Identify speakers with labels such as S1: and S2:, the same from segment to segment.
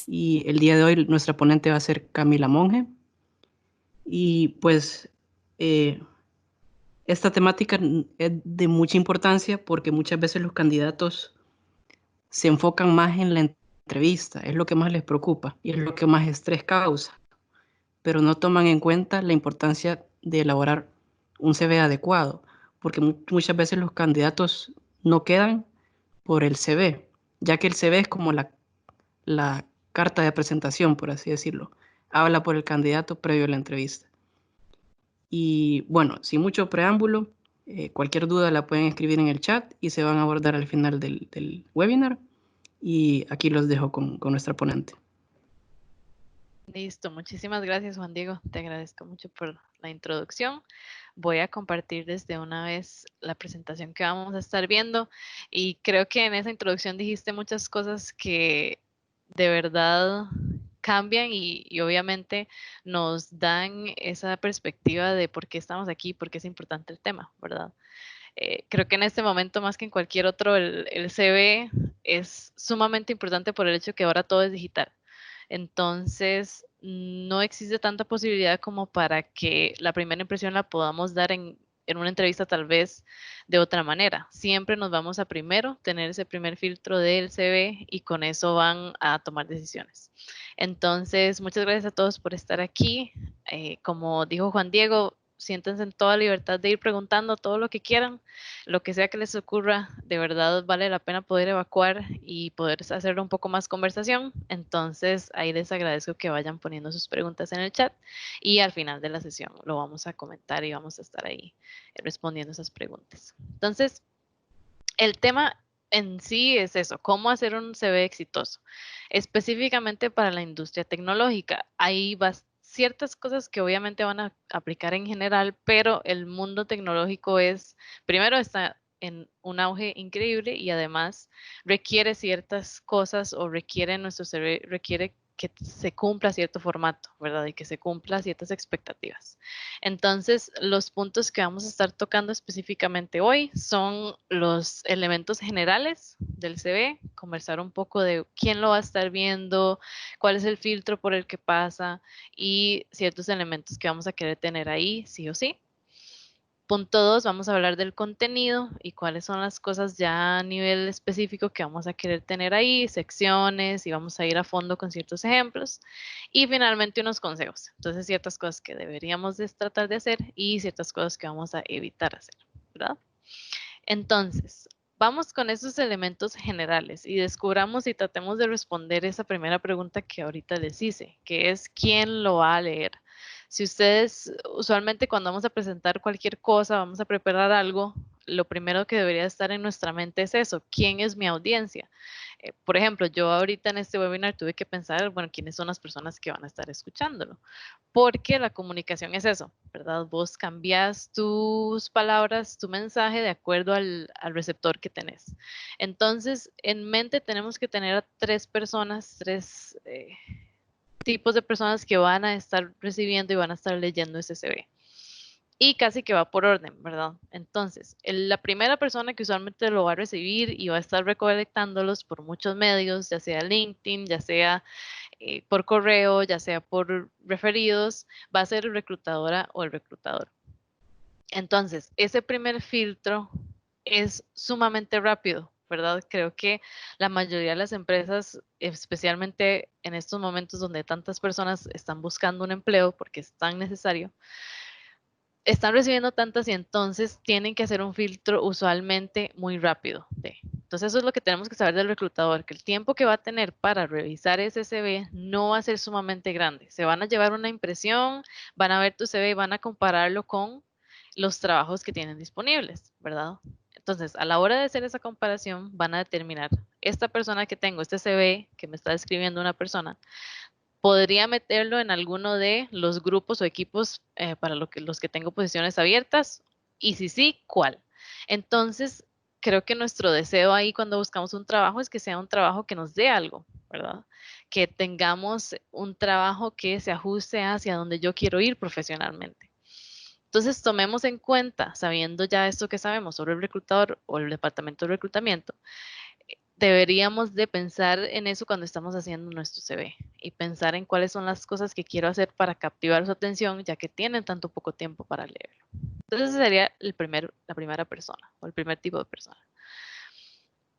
S1: y el día de hoy nuestra ponente va a ser Camila Monge. Y pues esta temática es de mucha importancia porque muchas veces los candidatos se enfocan más en la entrevista, es lo que más les preocupa y es lo que más estrés causa, pero no toman en cuenta la importancia de elaborar un CV adecuado, porque muchas veces los candidatos no quedan por el CV, ya que el CV es como la carta de presentación, por así decirlo. Habla por el candidato previo a la entrevista. Y bueno, sin mucho preámbulo, cualquier duda la pueden escribir en el chat y se van a abordar al final del webinar. Y aquí los dejo con nuestra ponente.
S2: Listo, muchísimas gracias Juan Diego, te agradezco mucho por la introducción. Voy a compartir desde una vez la presentación que vamos a estar viendo y creo que en esa introducción dijiste muchas cosas que de verdad cambian y obviamente nos dan esa perspectiva de por qué estamos aquí, por qué es importante el tema, ¿verdad? Creo que en este momento más que en cualquier otro el CV es sumamente importante por el hecho que ahora todo es digital. Entonces, no existe tanta posibilidad como para que la primera impresión la podamos dar en una entrevista tal vez de otra manera. Siempre nos vamos a primero tener ese primer filtro del CV y con eso van a tomar decisiones. Entonces, muchas gracias a todos por estar aquí. Como dijo Juan Diego, siéntense en toda libertad de ir preguntando todo lo que quieran, lo que sea que les ocurra, de verdad vale la pena poder evacuar y poder hacer un poco más conversación. Entonces, ahí les agradezco que vayan poniendo sus preguntas en el chat y al final de la sesión lo vamos a comentar y vamos a estar ahí respondiendo esas preguntas. Entonces, el tema en sí es eso, cómo hacer un CV exitoso, específicamente para la industria tecnológica. Hay ciertas cosas que obviamente van a aplicar en general, pero el mundo tecnológico primero está en un auge increíble y además requiere ciertas cosas o requiere nuestro CV, requiere que se cumpla cierto formato, ¿verdad? Y que se cumpla ciertas expectativas. Entonces, los puntos que vamos a estar tocando específicamente hoy son los elementos generales del CV, conversar un poco de quién lo va a estar viendo, cuál es el filtro por el que pasa y ciertos elementos que vamos a querer tener ahí, sí o sí. Punto 2, vamos a hablar del contenido y cuáles son las cosas ya a nivel específico que vamos a querer tener ahí, secciones y vamos a ir a fondo con ciertos ejemplos. Y finalmente unos consejos. Entonces ciertas cosas que deberíamos tratar de hacer y ciertas cosas que vamos a evitar hacer, ¿verdad? Entonces, vamos con esos elementos generales y descubramos y tratemos de responder esa primera pregunta que ahorita les hice, que es ¿quién lo va a leer? Si ustedes, usualmente cuando vamos a presentar cualquier cosa, vamos a preparar algo, lo primero que debería estar en nuestra mente es eso, ¿quién es mi audiencia? Por ejemplo, yo ahorita en este webinar tuve que pensar, bueno, ¿quiénes son las personas que van a estar escuchándolo? Porque la comunicación es eso, ¿verdad? Vos cambias tus palabras, tu mensaje de acuerdo al receptor que tenés. Entonces, en mente tenemos que tener a tres personas, tres tipos de personas que van a estar recibiendo y van a estar leyendo ese CV. Y casi que va por orden, ¿verdad? Entonces, la primera persona que usualmente lo va a recibir y va a estar recolectándolos por muchos medios, ya sea LinkedIn, ya sea por correo, ya sea por referidos, va a ser el reclutadora o el reclutador. Entonces, ese primer filtro es sumamente rápido, ¿verdad? Creo que la mayoría de las empresas, especialmente en estos momentos donde tantas personas están buscando un empleo porque es tan necesario, están recibiendo tantas y entonces tienen que hacer un filtro usualmente muy rápido. Entonces eso es lo que tenemos que saber del reclutador, que el tiempo que va a tener para revisar ese CV no va a ser sumamente grande. Se van a llevar una impresión, van a ver tu CV y van a compararlo con los trabajos que tienen disponibles, ¿verdad? Entonces, a la hora de hacer esa comparación, van a determinar, esta persona que tengo, este CV que me está describiendo una persona, podría meterlo en alguno de los grupos o equipos para los que tengo posiciones abiertas y si sí, ¿cuál? Entonces, creo que nuestro deseo ahí cuando buscamos un trabajo es que sea un trabajo que nos dé algo, ¿verdad? Que tengamos un trabajo que se ajuste hacia donde yo quiero ir profesionalmente. Entonces, tomemos en cuenta, sabiendo ya esto que sabemos sobre el reclutador o el departamento de reclutamiento, deberíamos de pensar en eso cuando estamos haciendo nuestro CV y pensar en cuáles son las cosas que quiero hacer para captivar su atención, ya que tienen tanto poco tiempo para leerlo. Entonces ese sería la primera persona o el primer tipo de persona.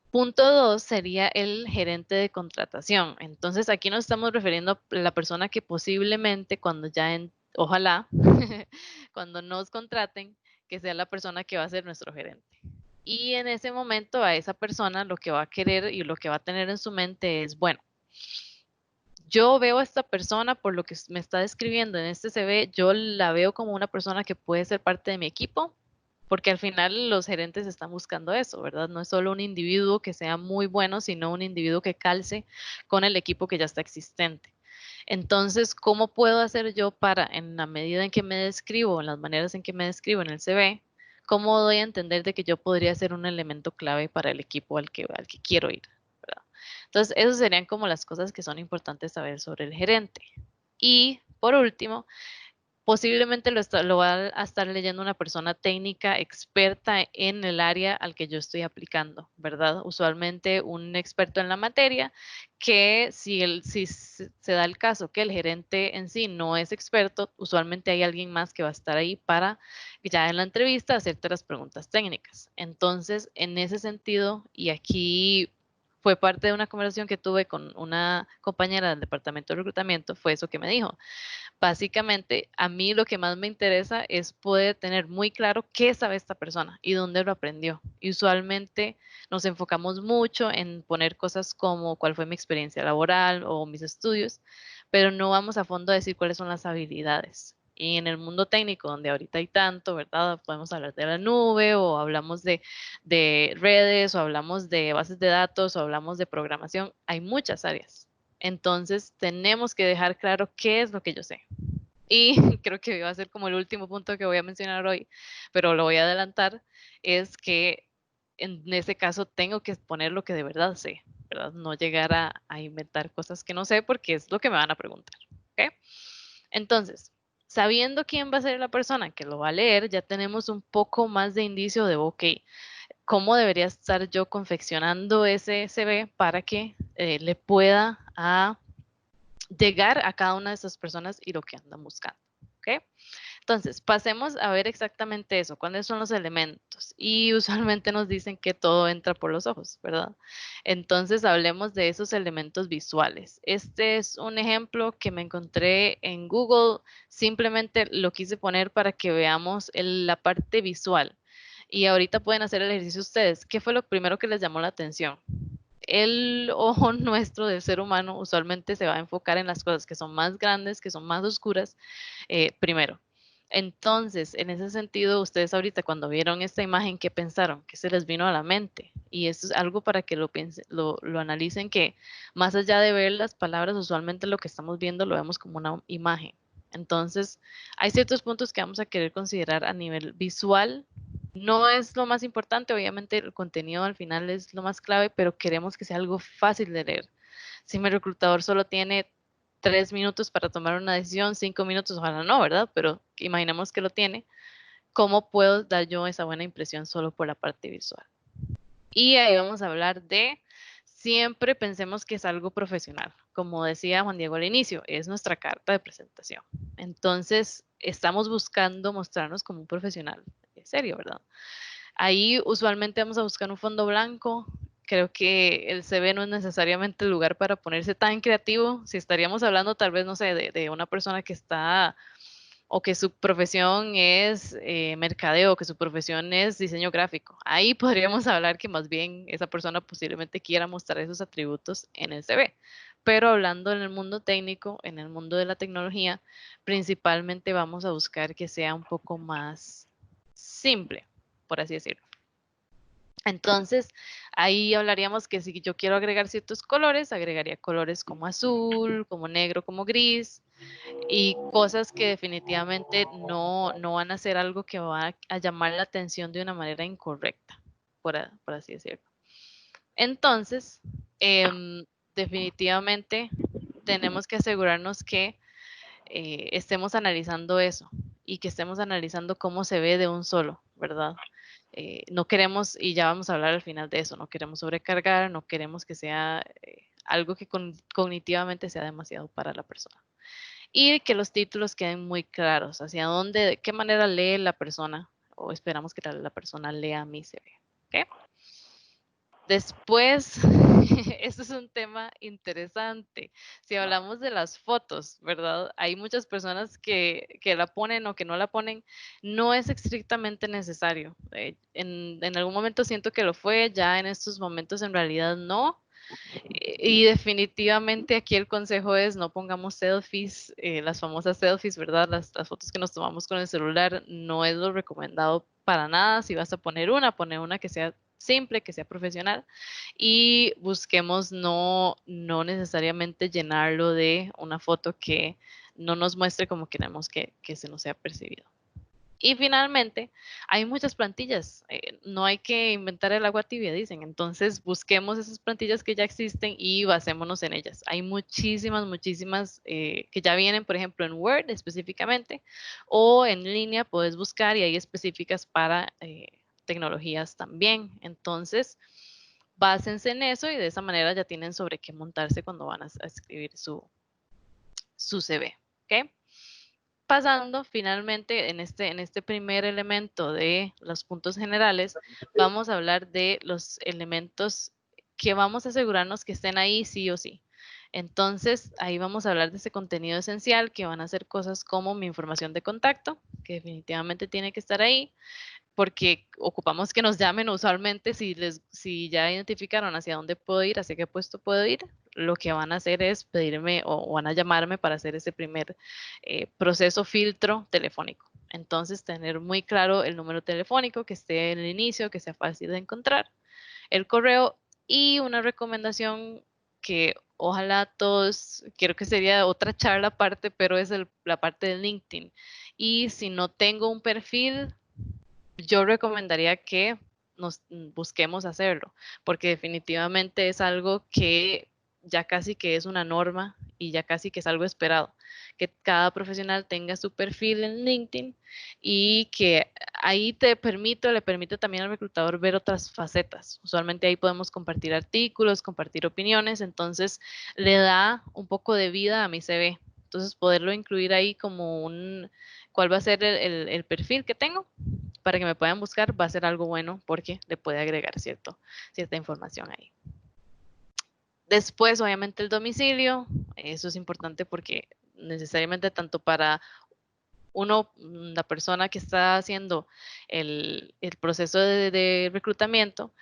S2: Punto 2 sería el gerente de contratación. Entonces aquí nos estamos refiriendo a la persona que posiblemente cuando ojalá, cuando nos contraten, que sea la persona que va a ser nuestro gerente. Y en ese momento a esa persona lo que va a querer y lo que va a tener en su mente es, bueno, yo veo a esta persona por lo que me está describiendo en este CV, yo la veo como una persona que puede ser parte de mi equipo, porque al final los gerentes están buscando eso, ¿verdad? No es solo un individuo que sea muy bueno, sino un individuo que calce con el equipo que ya está existente. Entonces, ¿cómo puedo hacer yo para, en la medida en que me describo, en las maneras en que me describo en el CV, cómo doy a entender de que yo podría ser un elemento clave para el equipo al que quiero ir, ¿verdad? Entonces, esas serían como las cosas que son importantes saber sobre el gerente. Y por último, posiblemente lo va a estar leyendo una persona técnica experta en el área al que yo estoy aplicando, ¿verdad? Usualmente un experto en la materia que si se da el caso que el gerente en sí no es experto, usualmente hay alguien más que va a estar ahí para ya en la entrevista hacerte las preguntas técnicas. Entonces, en ese sentido, y aquí fue parte de una conversación que tuve con una compañera del departamento de reclutamiento, fue eso que me dijo. Básicamente, a mí lo que más me interesa es poder tener muy claro qué sabe esta persona y dónde lo aprendió. Y usualmente nos enfocamos mucho en poner cosas como cuál fue mi experiencia laboral o mis estudios, pero no vamos a fondo a decir cuáles son las habilidades. Y en el mundo técnico, donde ahorita hay tanto, ¿verdad? Podemos hablar de la nube o hablamos de redes o hablamos de bases de datos o hablamos de programación. Hay muchas áreas. Entonces, tenemos que dejar claro qué es lo que yo sé. Y creo que va a ser como el último punto que voy a mencionar hoy, pero lo voy a adelantar, es que en ese caso tengo que poner lo que de verdad sé, ¿verdad? No llegar a inventar cosas que no sé porque es lo que me van a preguntar, ¿ok? Entonces, sabiendo quién va a ser la persona que lo va a leer, ya tenemos un poco más de indicio de, ok, ¿cómo debería estar yo confeccionando ese CV para que le pueda llegar a cada una de esas personas y lo que andan buscando? ¿Ok? Entonces, pasemos a ver exactamente eso, cuáles son los elementos. Y usualmente nos dicen que todo entra por los ojos, ¿verdad? Entonces, hablemos de esos elementos visuales. Este es un ejemplo que me encontré en Google, simplemente lo quise poner para que veamos la parte visual. Y ahorita pueden hacer el ejercicio ustedes. ¿Qué fue lo primero que les llamó la atención? El ojo nuestro del ser humano usualmente se va a enfocar en las cosas que son más grandes, que son más oscuras, primero. Entonces, en ese sentido, ustedes ahorita cuando vieron esta imagen, ¿qué pensaron? ¿Qué se les vino a la mente? Y esto es algo para que lo piensen, lo analicen, que más allá de ver las palabras, usualmente lo que estamos viendo lo vemos como una imagen. Entonces, hay ciertos puntos que vamos a querer considerar a nivel visual. No es lo más importante, obviamente el contenido al final es lo más clave, pero queremos que sea algo fácil de leer. Si mi reclutador solo tiene 3 minutos para tomar una decisión, 5 minutos, ojalá no, ¿verdad? Pero imaginemos que lo tiene. ¿Cómo puedo dar yo esa buena impresión solo por la parte visual? Y ahí vamos a hablar de, siempre pensemos que es algo profesional. Como decía Juan Diego al inicio, es nuestra carta de presentación. Entonces, estamos buscando mostrarnos como un profesional. En serio, ¿verdad? Ahí usualmente vamos a buscar un fondo blanco. Creo que el CV no es necesariamente el lugar para ponerse tan creativo. Si estaríamos hablando tal vez, no sé, de una persona que está o que su profesión es mercadeo, que su profesión es diseño gráfico. Ahí podríamos hablar que más bien esa persona posiblemente quiera mostrar esos atributos en el CV. Pero hablando en el mundo técnico, en el mundo de la tecnología, principalmente vamos a buscar que sea un poco más simple, por así decirlo. Entonces, ahí hablaríamos que si yo quiero agregar ciertos colores, agregaría colores como azul, como negro, como gris, y cosas que definitivamente no van a ser algo que va a llamar la atención de una manera incorrecta, por así decirlo. Entonces, definitivamente tenemos que asegurarnos que estemos analizando eso y que estemos analizando cómo se ve de un solo, ¿verdad? no queremos, y ya vamos a hablar al final de eso, no queremos sobrecargar, no queremos que sea algo que cognitivamente sea demasiado para la persona. Y que los títulos queden muy claros, hacia dónde, de qué manera lee la persona, o esperamos que la persona lea mi CV. ¿Ok? Después, esto es un tema interesante. Si hablamos de las fotos, ¿verdad? Hay muchas personas que la ponen o que no la ponen. No es estrictamente necesario. En algún momento siento que lo fue, ya en estos momentos en realidad no. Y definitivamente aquí el consejo es no pongamos selfies, las famosas selfies, ¿verdad? Las fotos que nos tomamos con el celular no es lo recomendado para nada. Si vas a poner una que sea simple, que sea profesional y busquemos no necesariamente llenarlo de una foto que no nos muestre como queremos que se nos sea percibido. Y finalmente, hay muchas plantillas, no hay que inventar el agua tibia, dicen. Entonces, busquemos esas plantillas que ya existen y basémonos en ellas. Hay muchísimas que ya vienen, por ejemplo, en Word específicamente, o en línea puedes buscar y hay específicas para tecnologías también. Entonces, básense en eso y de esa manera ya tienen sobre qué montarse cuando van a escribir su CV. ¿Ok? Pasando finalmente en este primer elemento de los puntos generales, vamos a hablar de los elementos que vamos a asegurarnos que estén ahí sí o sí. Entonces, ahí vamos a hablar de ese contenido esencial, que van a ser cosas como mi información de contacto, que definitivamente tiene que estar ahí, porque ocupamos que nos llamen usualmente si ya identificaron hacia dónde puedo ir, hacia qué puesto puedo ir, lo que van a hacer es pedirme o van a llamarme para hacer ese primer proceso filtro telefónico. Entonces, tener muy claro el número telefónico que esté en el inicio, que sea fácil de encontrar, el correo y una recomendación que ojalá todos, creo que sería otra charla aparte, pero es la parte de LinkedIn. Y si no tengo un perfil, yo recomendaría que nos busquemos hacerlo, porque definitivamente es algo que ya casi que es una norma y ya casi que es algo esperado, que cada profesional tenga su perfil en LinkedIn y que ahí le permite también al reclutador ver otras facetas. Usualmente ahí podemos compartir artículos, compartir opiniones, entonces le da un poco de vida a mi CV. Entonces poderlo incluir ahí como cuál va a ser el perfil que tengo para que me puedan buscar va a ser algo bueno porque le puede agregar cierta información ahí. Después, obviamente, el domicilio. Eso es importante porque necesariamente tanto para uno, la persona que está haciendo el proceso de reclutamiento,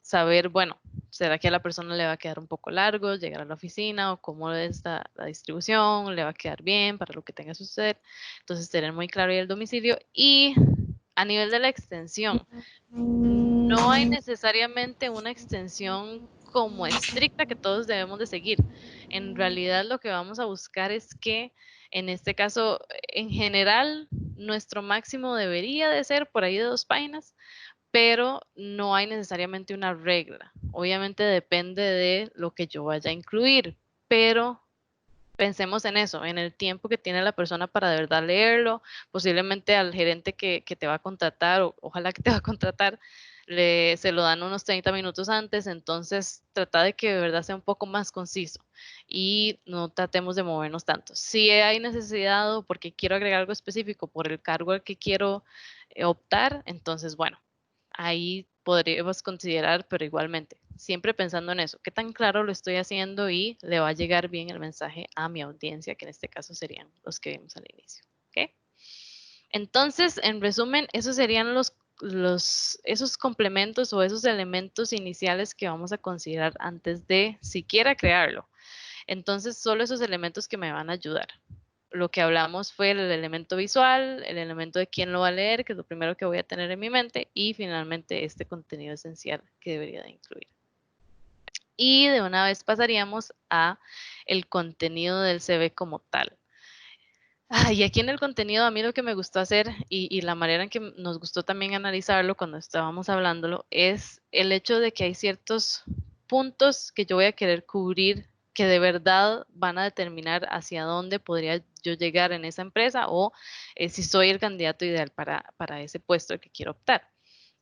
S2: saber, bueno, ¿será que a la persona le va a quedar un poco largo llegar a la oficina o cómo es la distribución? ¿Le va a quedar bien para lo que tenga que suceder? Entonces, tener muy claro ahí el domicilio y a nivel de la extensión, no hay necesariamente una extensión como estricta que todos debemos de seguir. En realidad lo que vamos a buscar es que, en este caso, en general, nuestro máximo debería de ser por ahí de 2 páginas, pero no hay necesariamente una regla. Obviamente depende de lo que yo vaya a incluir, pero pensemos en eso, en el tiempo que tiene la persona para de verdad leerlo, posiblemente al gerente que te va a contratar, o ojalá que te va a contratar, se lo dan unos 30 minutos antes, entonces trata de que de verdad sea un poco más conciso y no tratemos de movernos tanto. Si hay necesidad o porque quiero agregar algo específico por el cargo al que quiero optar, entonces bueno, ahí podríamos considerar, pero igualmente, siempre pensando en eso, qué tan claro lo estoy haciendo y le va a llegar bien el mensaje a mi audiencia, que en este caso serían los que vimos al inicio. ¿Ok? Entonces, en resumen, esos serían esos complementos o esos elementos iniciales que vamos a considerar antes de siquiera crearlo. Entonces, solo esos elementos que me van a ayudar. Lo que hablamos fue el elemento visual, el elemento de quién lo va a leer, que es lo primero que voy a tener en mi mente, y finalmente este contenido esencial que debería de incluir. Y de una vez pasaríamos a el contenido del CV como tal. Y aquí en el contenido a mí lo que me gustó hacer y la manera en que nos gustó también analizarlo cuando estábamos hablándolo es el hecho de que hay ciertos puntos que yo voy a querer cubrir que de verdad van a determinar hacia dónde podría yo llegar en esa empresa o si soy el candidato ideal para ese puesto al que quiero optar.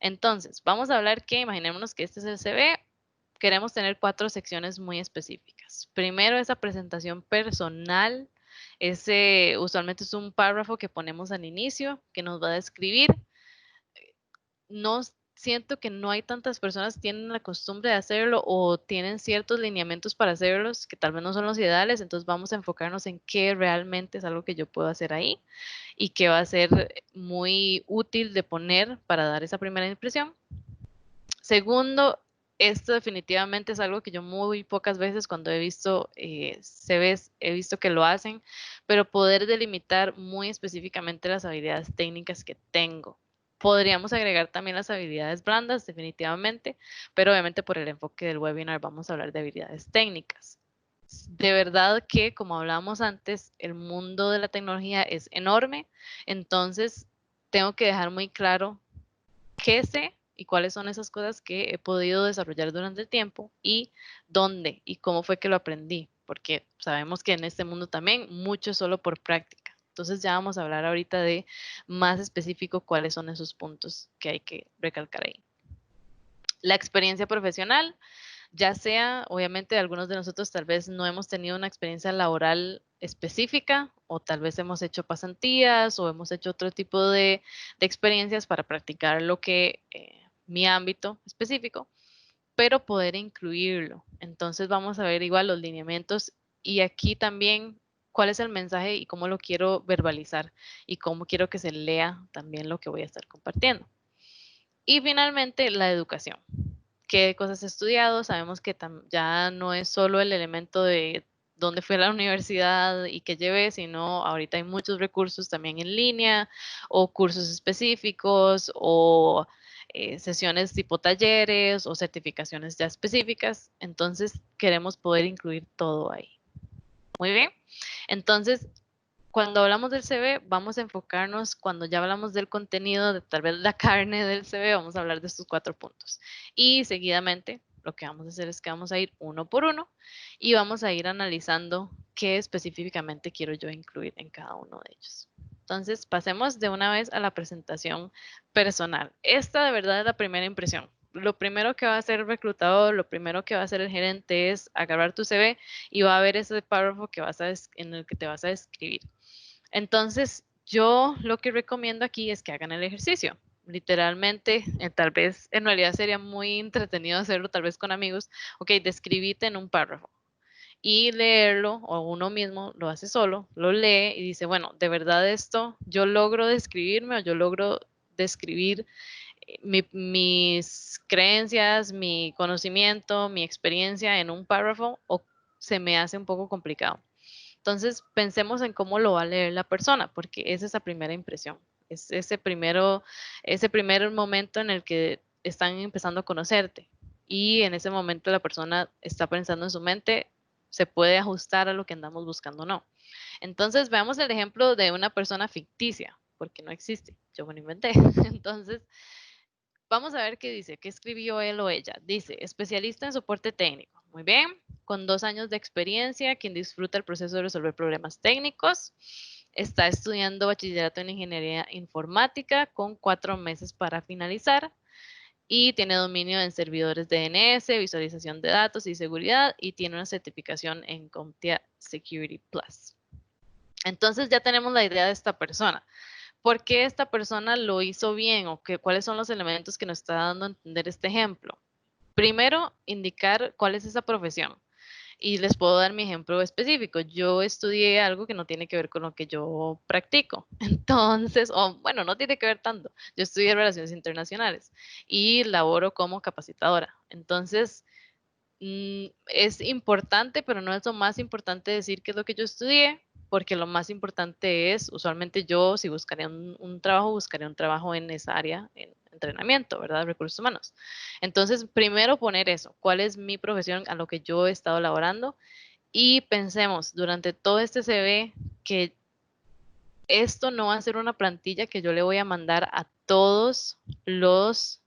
S2: Entonces, vamos a hablar que, imaginémonos que este es el CV, queremos tener 4 secciones muy específicas. Primero, esa presentación personal, ese usualmente es un párrafo que ponemos al inicio, que nos va a describir. No siento que no hay tantas personas que tienen la costumbre de hacerlo o tienen ciertos lineamientos para hacerlos que tal vez no son los ideales, entonces vamos a enfocarnos en qué realmente es algo que yo puedo hacer ahí y que va a ser muy útil de poner para dar esa primera impresión. Segundo, esto definitivamente es algo que yo muy pocas veces cuando he visto CVs, he visto que lo hacen, pero poder delimitar muy específicamente las habilidades técnicas que tengo. Podríamos agregar también las habilidades blandas, definitivamente, pero obviamente por el enfoque del webinar vamos a hablar de habilidades técnicas. De verdad que, como hablábamos antes, el mundo de la tecnología es enorme, entonces tengo que dejar muy claro qué sé y cuáles son esas cosas que he podido desarrollar durante el tiempo y dónde y cómo fue que lo aprendí, porque sabemos que en este mundo también mucho es solo por práctica. Entonces ya vamos a hablar ahorita de más específico cuáles son esos puntos que hay que recalcar ahí. La experiencia profesional, ya sea, obviamente algunos de nosotros tal vez no hemos tenido una experiencia laboral específica o tal vez hemos hecho pasantías o hemos hecho otro tipo de experiencias para practicar lo que mi ámbito específico, pero poder incluirlo. Entonces vamos a ver igual los lineamientos y aquí también cuál es el mensaje y cómo lo quiero verbalizar y cómo quiero que se lea también lo que voy a estar compartiendo. Y finalmente la educación, qué cosas he estudiado. Sabemos que ya no es solo el elemento de dónde fui a la universidad y qué llevé, sino ahorita hay muchos recursos también en línea o cursos específicos o sesiones tipo talleres o certificaciones ya específicas. Entonces queremos poder incluir todo ahí. Muy bien. Entonces, cuando hablamos del CV, vamos a enfocarnos, cuando ya hablamos del contenido, de tal vez la carne del CV, vamos a hablar de estos 4 puntos. Y seguidamente, lo que vamos a hacer es que vamos a ir uno por uno y vamos a ir analizando qué específicamente quiero yo incluir en cada uno de ellos. Entonces, pasemos de una vez a la presentación personal. Esta de verdad es la primera impresión. Lo primero que va a hacer el reclutador, lo primero que va a hacer el gerente es agarrar tu CV y va a ver ese párrafo que en el que te vas a describir. Entonces, yo lo que recomiendo aquí es que hagan el ejercicio. Literalmente, tal vez en realidad sería muy entretenido hacerlo, tal vez con amigos. Ok, describite en un párrafo y leerlo, o uno mismo lo hace solo, lo lee y dice, bueno, de verdad esto yo logro describirme o yo logro describir mis creencias, mi conocimiento, mi experiencia en un párrafo o se me hace un poco complicado. Entonces, pensemos en cómo lo va a leer la persona, porque es esa primera impresión, es ese primer momento en el que están empezando a conocerte y en ese momento la persona está pensando en su mente, se puede ajustar a lo que andamos buscando o no. Entonces, veamos el ejemplo de una persona ficticia, porque no existe, yo me lo inventé. Entonces, vamos a ver qué dice, qué escribió él o ella. Dice, especialista en soporte técnico. Muy bien, con 2 años de experiencia, quien disfruta el proceso de resolver problemas técnicos. Está estudiando bachillerato en ingeniería informática con 4 meses para finalizar y tiene dominio en servidores DNS, visualización de datos y seguridad y tiene una certificación en CompTIA Security Plus. Entonces ya tenemos la idea de esta persona. ¿Por qué esta persona lo hizo bien o cuáles son los elementos que nos está dando a entender este ejemplo? Primero, indicar cuál es esa profesión. Y les puedo dar mi ejemplo específico. Yo estudié algo que no tiene que ver con lo que yo practico. Entonces, o bueno, no tiene que ver tanto. Yo estudié relaciones internacionales y laboro como capacitadora. Entonces, es importante, pero no es lo más importante decir qué es lo que yo estudié, porque lo más importante es, usualmente yo, si buscaría un trabajo, buscaría un trabajo en esa área, en entrenamiento, ¿verdad? Recursos humanos. Entonces, primero poner eso, cuál es mi profesión a lo que yo he estado laborando y pensemos durante todo este CV que esto no va a ser una plantilla que yo le voy a mandar a todos los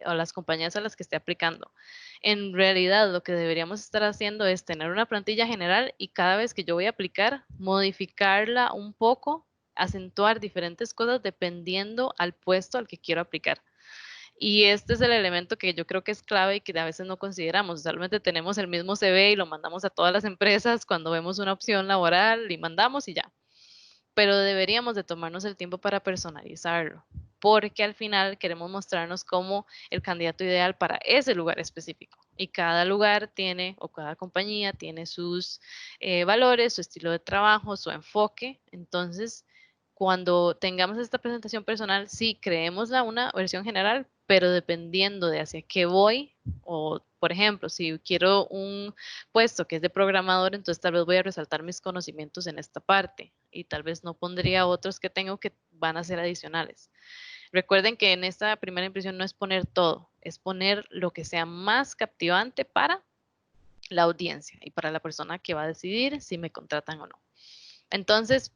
S2: a las compañías a las que esté aplicando. En realidad, lo que deberíamos estar haciendo es tener una plantilla general y cada vez que yo voy a aplicar, modificarla un poco, acentuar diferentes cosas dependiendo al puesto al que quiero aplicar. Y este es el elemento que yo creo que es clave y que a veces no consideramos. Usualmente tenemos el mismo CV y lo mandamos a todas las empresas cuando vemos una opción laboral y mandamos y ya. Pero deberíamos de tomarnos el tiempo para personalizarlo, porque al final queremos mostrarnos como el candidato ideal para ese lugar específico. Y cada lugar tiene, o cada compañía tiene sus valores, su estilo de trabajo, su enfoque. Entonces, cuando tengamos esta presentación personal, sí, creémosla una versión general, pero dependiendo de hacia qué voy, o por ejemplo, si quiero un puesto que es de programador, entonces tal vez voy a resaltar mis conocimientos en esta parte y tal vez no pondría otros que tengo que van a ser adicionales. Recuerden que en esta primera impresión no es poner todo, es poner lo que sea más captivante para la audiencia y para la persona que va a decidir si me contratan o no. Entonces,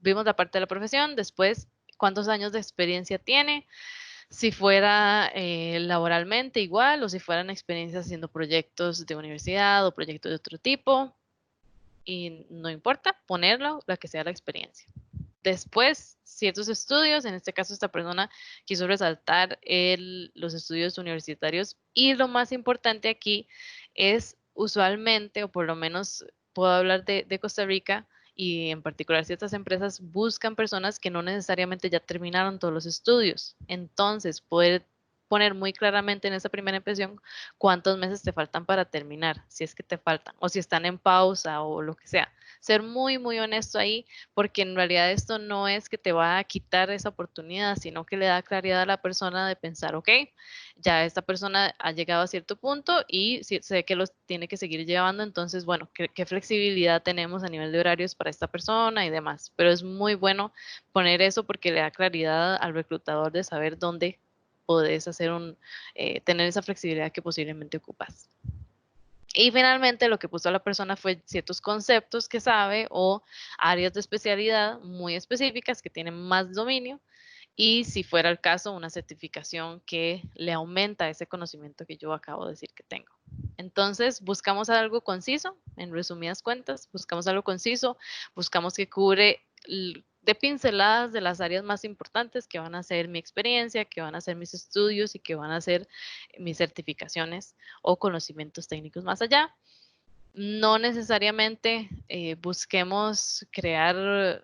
S2: vimos la parte de la profesión, después cuántos años de experiencia tiene, si fuera laboralmente igual o si fueran experiencias haciendo proyectos de universidad o proyectos de otro tipo. Y no importa, ponerlo, la que sea la experiencia. Después, ciertos estudios, en este caso esta persona quiso resaltar los estudios universitarios y lo más importante aquí es usualmente, o por lo menos puedo hablar de Costa Rica, y en particular ciertas empresas buscan personas que no necesariamente ya terminaron todos los estudios. Entonces, poder poner muy claramente en esa primera impresión cuántos meses te faltan para terminar, si es que te faltan, o si están en pausa o lo que sea. Ser muy, muy honesto ahí, porque en realidad esto no es que te va a quitar esa oportunidad, sino que le da claridad a la persona de pensar, ok, ya esta persona ha llegado a cierto punto y sé que los tiene que seguir llevando, entonces, bueno, ¿qué flexibilidad tenemos a nivel de horarios para esta persona y demás? Pero es muy bueno poner eso porque le da claridad al reclutador de saber dónde podés hacer tener esa flexibilidad que posiblemente ocupas. Y finalmente lo que puso a la persona fue ciertos conceptos que sabe o áreas de especialidad muy específicas que tienen más dominio y si fuera el caso una certificación que le aumenta ese conocimiento que yo acabo de decir que tengo. Entonces buscamos algo conciso, en resumidas cuentas, buscamos algo conciso, buscamos que cubre de pinceladas de las áreas más importantes que van a ser mi experiencia, que van a ser mis estudios y que van a ser mis certificaciones o conocimientos técnicos más allá. No necesariamente busquemos crear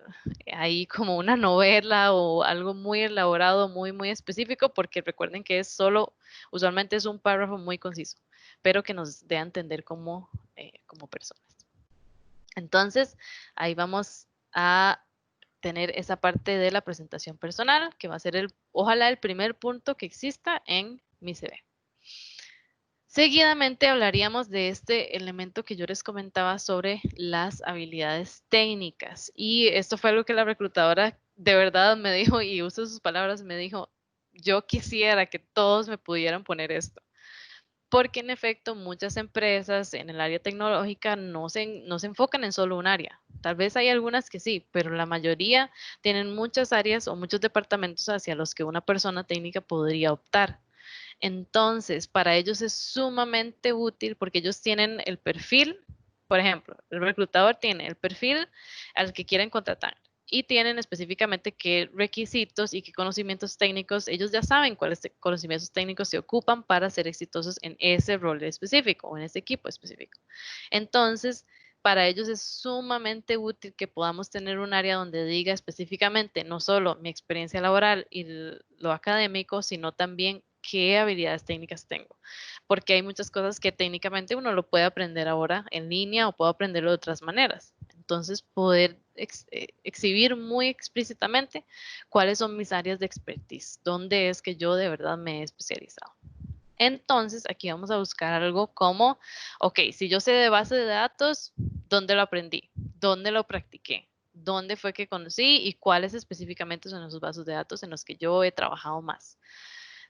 S2: ahí como una novela o algo muy elaborado, muy, muy específico, porque recuerden que es solo, usualmente es un párrafo muy conciso, pero que nos dé a entender como personas. Entonces, ahí vamos a tener esa parte de la presentación personal, que va a ser ojalá el primer punto que exista en mi CV. Seguidamente hablaríamos de este elemento que yo les comentaba sobre las habilidades técnicas. Y esto fue algo que la reclutadora de verdad me dijo, y uso sus palabras, me dijo, yo quisiera que todos me pudieran poner esto. Porque en efecto muchas empresas en el área tecnológica no se enfocan en solo un área. Tal vez hay algunas que sí, pero la mayoría tienen muchas áreas o muchos departamentos hacia los que una persona técnica podría optar. Entonces, para ellos es sumamente útil porque ellos tienen el perfil, por ejemplo, el reclutador tiene el perfil al que quieren contratar y tienen específicamente qué requisitos y qué conocimientos técnicos, ellos ya saben cuáles conocimientos técnicos se ocupan para ser exitosos en ese rol específico o en ese equipo específico. Entonces, para ellos es sumamente útil que podamos tener un área donde diga específicamente no solo mi experiencia laboral y lo académico, sino también qué habilidades técnicas tengo. Porque hay muchas cosas que técnicamente uno lo puede aprender ahora en línea o puedo aprenderlo de otras maneras. Entonces, poder exhibir muy explícitamente cuáles son mis áreas de expertise, dónde es que yo de verdad me he especializado. Entonces, aquí vamos a buscar algo como, ok, si yo sé de base de datos, ¿dónde lo aprendí? ¿Dónde lo practiqué? ¿Dónde fue que conocí y cuáles específicamente son esos bases de datos en los que yo he trabajado más?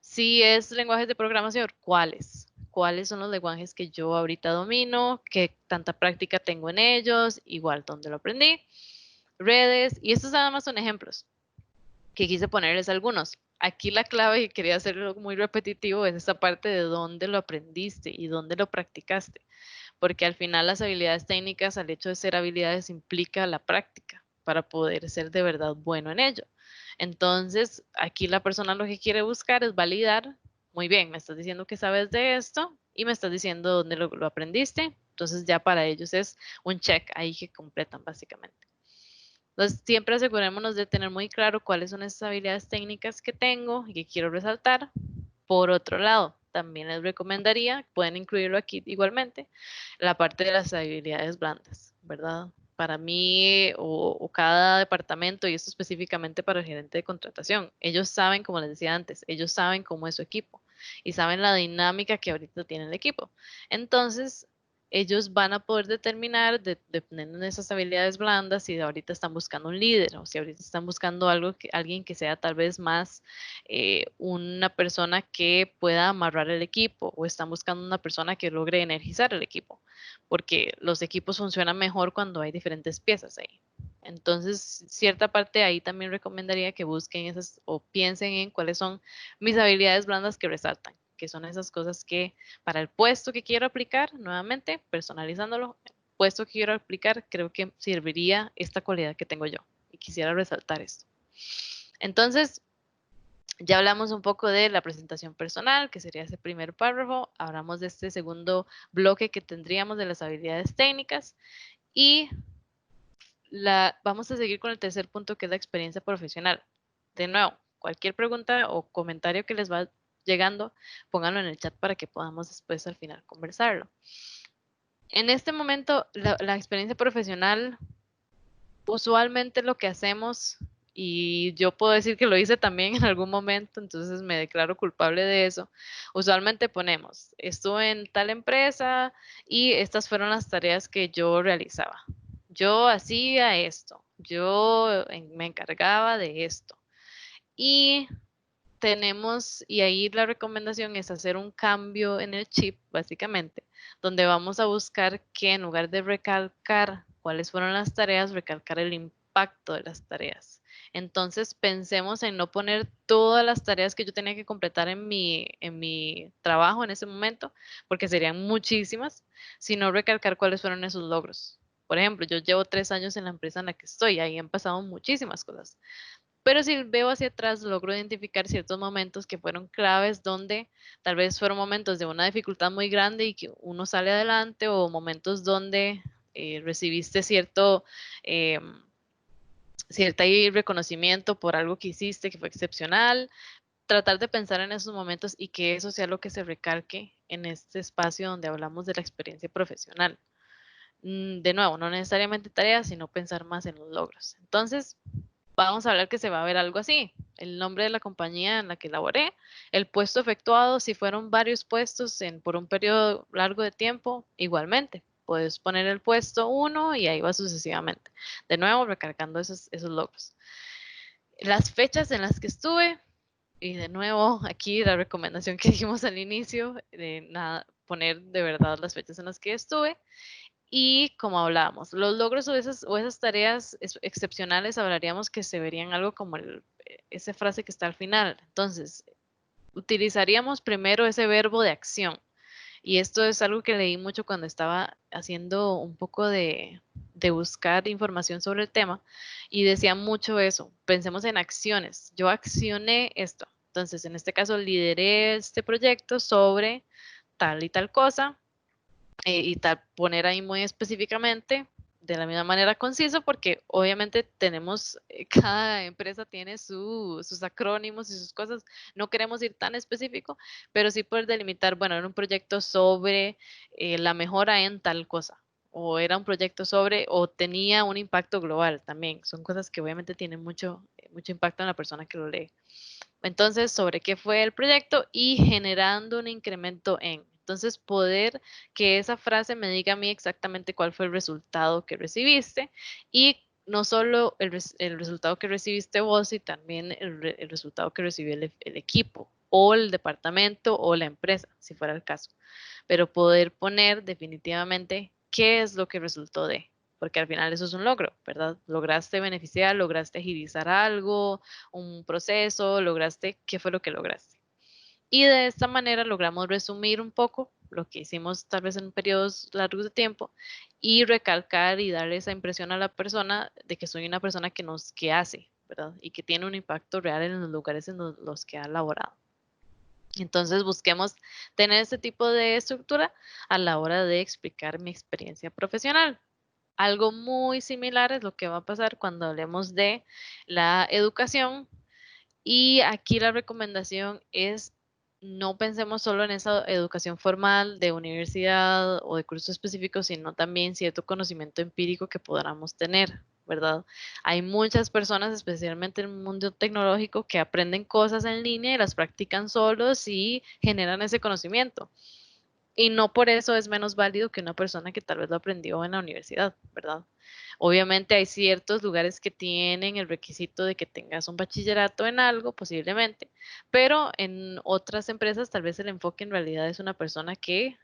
S2: Si es lenguajes de programación, ¿cuáles? ¿Cuáles son los lenguajes que yo ahorita domino? ¿Qué tanta práctica tengo en ellos? Igual, ¿dónde lo aprendí? Redes, y estos nada más son ejemplos que quise ponerles algunos. Aquí la clave, y quería hacerlo muy repetitivo, es esa parte de dónde lo aprendiste y dónde lo practicaste, porque al final las habilidades técnicas, al hecho de ser habilidades, implica la práctica para poder ser de verdad bueno en ello. Entonces, aquí la persona lo que quiere buscar es validar muy bien, me estás diciendo que sabes de esto y me estás diciendo dónde lo aprendiste. Entonces ya para ellos es un check ahí que completan básicamente. Entonces siempre asegurémonos de tener muy claro cuáles son esas habilidades técnicas que tengo y que quiero resaltar. Por otro lado, también les recomendaría, pueden incluirlo aquí igualmente, la parte de las habilidades blandas, ¿verdad? Para mí o cada departamento, y esto específicamente para el gerente de contratación, ellos saben, como les decía antes, ellos saben cómo es su equipo y saben la dinámica que ahorita tiene el equipo. Entonces, ellos van a poder determinar, dependiendo de esas habilidades blandas, si ahorita están buscando un líder o si ahorita están buscando alguien que sea tal vez más una persona que pueda amarrar el equipo o están buscando una persona que logre energizar el equipo, porque los equipos funcionan mejor cuando hay diferentes piezas ahí. Entonces, cierta parte ahí también recomendaría que busquen esas o piensen en cuáles son mis habilidades blandas que resaltan, que son esas cosas que para el puesto que quiero aplicar, nuevamente, personalizándolo, puesto que quiero aplicar, creo que serviría esta cualidad que tengo yo y quisiera resaltar esto. Entonces, ya hablamos un poco de la presentación personal, que sería ese primer párrafo. Hablamos de este segundo bloque que tendríamos de las habilidades técnicas. Y vamos a seguir con el tercer punto, que es la experiencia profesional. De nuevo, cualquier pregunta o comentario que les va llegando, pónganlo en el chat para que podamos después al final conversarlo. En este momento, la experiencia profesional, usualmente lo que hacemos, y yo puedo decir que lo hice también en algún momento, entonces me declaro culpable de eso. Usualmente ponemos, estuve en tal empresa y estas fueron las tareas que yo realizaba. Yo hacía esto, yo me encargaba de esto. Y tenemos, y ahí la recomendación es hacer un cambio en el chip, básicamente, donde vamos a buscar que en lugar de recalcar cuáles fueron las tareas, recalcar el impacto de las tareas. Entonces pensemos en no poner todas las tareas que yo tenía que completar en mi trabajo en ese momento, porque serían muchísimas, sino recalcar cuáles fueron esos logros. Por ejemplo, yo llevo 3 años en la empresa en la que estoy, ahí han pasado muchísimas cosas. Pero si veo hacia atrás, logro identificar ciertos momentos que fueron claves donde tal vez fueron momentos de una dificultad muy grande y que uno sale adelante, o momentos donde recibiste eh, cierta reconocimiento por algo que hiciste que fue excepcional. Tratar de pensar en esos momentos y que eso sea lo que se recalque en este espacio donde hablamos de la experiencia profesional. De nuevo, no necesariamente tareas, sino pensar más en los logros. Entonces, vamos a hablar que se va a ver algo así: el nombre de la compañía en la que laboré, el puesto efectuado, si fueron varios puestos por un periodo largo de tiempo, igualmente. Puedes poner el puesto 1 y ahí va sucesivamente. De nuevo, recargando esos logros. Las fechas en las que estuve, y de nuevo, aquí la recomendación que dijimos al inicio, de nada, poner de verdad las fechas en las que estuve. Y como hablábamos, los logros o esas tareas excepcionales, hablaríamos que se verían algo como esa frase que está al final. Entonces, utilizaríamos primero ese verbo de acción. Y esto es algo que leí mucho cuando estaba haciendo un poco de buscar información sobre el tema, y decía mucho eso: pensemos en acciones. Yo accioné esto. Entonces, en este caso, lideré este proyecto sobre tal y tal cosa, y tal, poner ahí muy específicamente, de la misma manera conciso, porque obviamente tenemos, cada empresa tiene sus acrónimos y sus cosas, no queremos ir tan específico, pero sí poder delimitar, bueno, era un proyecto sobre la mejora en tal cosa, o era un proyecto sobre, o tenía un impacto global también, son cosas que obviamente tienen mucho impacto en la persona que lo lee. Entonces, sobre qué fue el proyecto y generando un incremento en. Entonces, poder que esa frase me diga a mí exactamente cuál fue el resultado que recibiste, y no solo el resultado que recibiste vos, y también el resultado que recibió el equipo o el departamento o la empresa, si fuera el caso. Pero poder poner definitivamente qué es lo que resultó de, porque al final eso es un logro, ¿verdad? Lograste beneficiar, lograste agilizar algo, un proceso, lograste, ¿qué fue lo que lograste? Y de esta manera logramos resumir un poco lo que hicimos tal vez en periodos largos de tiempo, y recalcar y darle esa impresión a la persona de que soy una persona que hace, ¿verdad? Y que tiene un impacto real en los lugares en los que ha laborado. Entonces busquemos tener este tipo de estructura a la hora de explicar mi experiencia profesional. Algo muy similar es lo que va a pasar cuando hablemos de la educación, y aquí la recomendación es no pensemos solo en esa educación formal de universidad o de curso específico, sino también cierto conocimiento empírico que podamos tener, ¿verdad? Hay muchas personas, especialmente en el mundo tecnológico, que aprenden cosas en línea y las practican solos y generan ese conocimiento. Y no por eso es menos válido que una persona que tal vez lo aprendió en la universidad, ¿verdad? Obviamente hay ciertos lugares que tienen el requisito de que tengas un bachillerato en algo, posiblemente, pero en otras empresas tal vez el enfoque en realidad es una persona que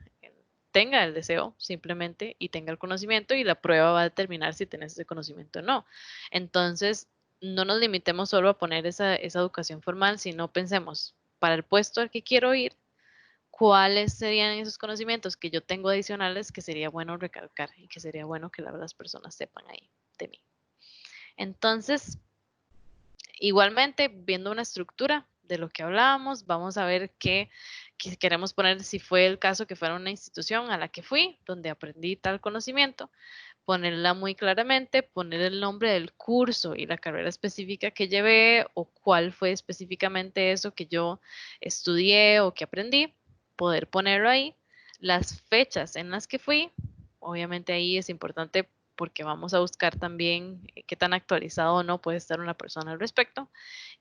S2: tenga el deseo simplemente y tenga el conocimiento, y la prueba va a determinar si tienes ese conocimiento o no. Entonces, no nos limitemos solo a poner esa educación formal, sino pensemos, para el puesto al que quiero ir, cuáles serían esos conocimientos que yo tengo adicionales que sería bueno recalcar y que sería bueno que las personas sepan ahí de mí. Entonces, igualmente, viendo una estructura de lo que hablábamos, vamos a ver qué queremos poner, si fue el caso que fuera una institución a la que fui, donde aprendí tal conocimiento, ponerla muy claramente, poner el nombre del curso y la carrera específica que llevé o cuál fue específicamente eso que yo estudié o que aprendí, poder ponerlo ahí, las fechas en las que fui, obviamente ahí es importante porque vamos a buscar también qué tan actualizado o no puede estar una persona al respecto.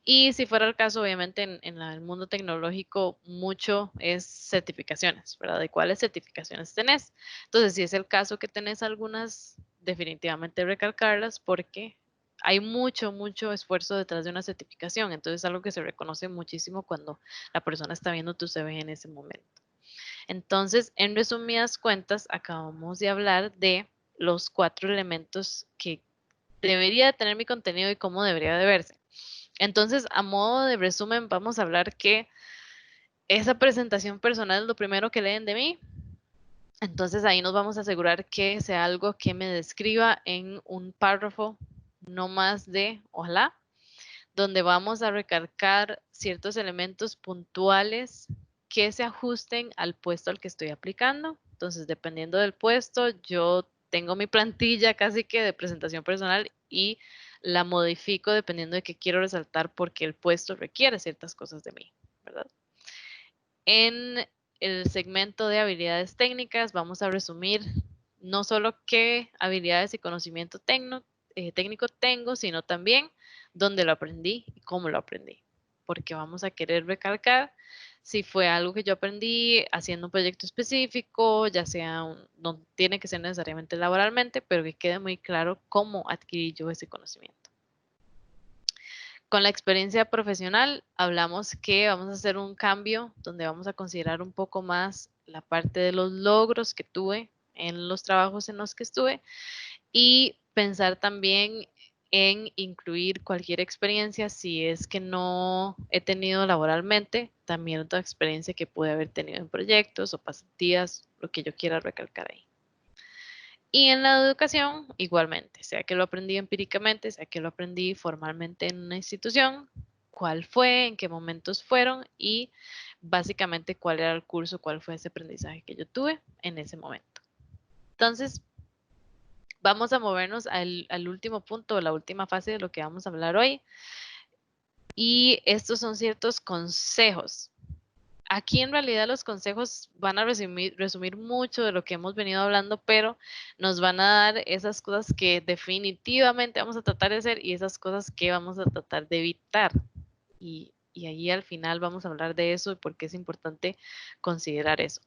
S2: Y si fuera el caso, obviamente en el mundo tecnológico mucho es certificaciones, ¿verdad? ¿De cuáles certificaciones tenés? Entonces, si es el caso que tenés algunas, definitivamente recalcarlas porque hay mucho, mucho esfuerzo detrás de una certificación. Entonces, es algo que se reconoce muchísimo cuando la persona está viendo tu CV en ese momento. Entonces, en resumidas cuentas, acabamos de hablar de los 4 elementos que debería tener mi contenido y cómo debería de verse. Entonces, a modo de resumen, vamos a hablar que esa presentación personal es lo primero que leen de mí. Entonces, ahí nos vamos a asegurar que sea algo que me describa en un párrafo, no más de, ojalá, donde vamos a recalcar ciertos elementos puntuales que se ajusten al puesto al que estoy aplicando. Entonces, dependiendo del puesto, yo tengo mi plantilla casi que de presentación personal y la modifico dependiendo de qué quiero resaltar porque el puesto requiere ciertas cosas de mí, ¿verdad? En el segmento de habilidades técnicas vamos a resumir no solo qué habilidades y conocimiento técnico tengo, sino también dónde lo aprendí y cómo lo aprendí. Porque vamos a querer recalcar si fue algo que yo aprendí haciendo un proyecto específico, ya sea, no tiene que ser necesariamente laboralmente, pero que quede muy claro cómo adquirí yo ese conocimiento. Con la experiencia profesional hablamos que vamos a hacer un cambio donde vamos a considerar un poco más la parte de los logros que tuve en los trabajos en los que estuve y pensar también en incluir cualquier experiencia si es que no he tenido laboralmente, también otra experiencia que pude haber tenido en proyectos o pasantías, lo que yo quiera recalcar ahí. Y en la educación, igualmente, sea que lo aprendí empíricamente, sea que lo aprendí formalmente en una institución, cuál fue, en qué momentos fueron y básicamente cuál era el curso, cuál fue ese aprendizaje que yo tuve en ese momento. Entonces, vamos a movernos al último punto, la última fase de lo que vamos a hablar hoy. Y estos son ciertos consejos. Aquí en realidad los consejos van a resumir mucho de lo que hemos venido hablando, pero nos van a dar esas cosas que definitivamente vamos a tratar de hacer y esas cosas que vamos a tratar de evitar. Y ahí al final vamos a hablar de eso y por qué es importante considerar eso.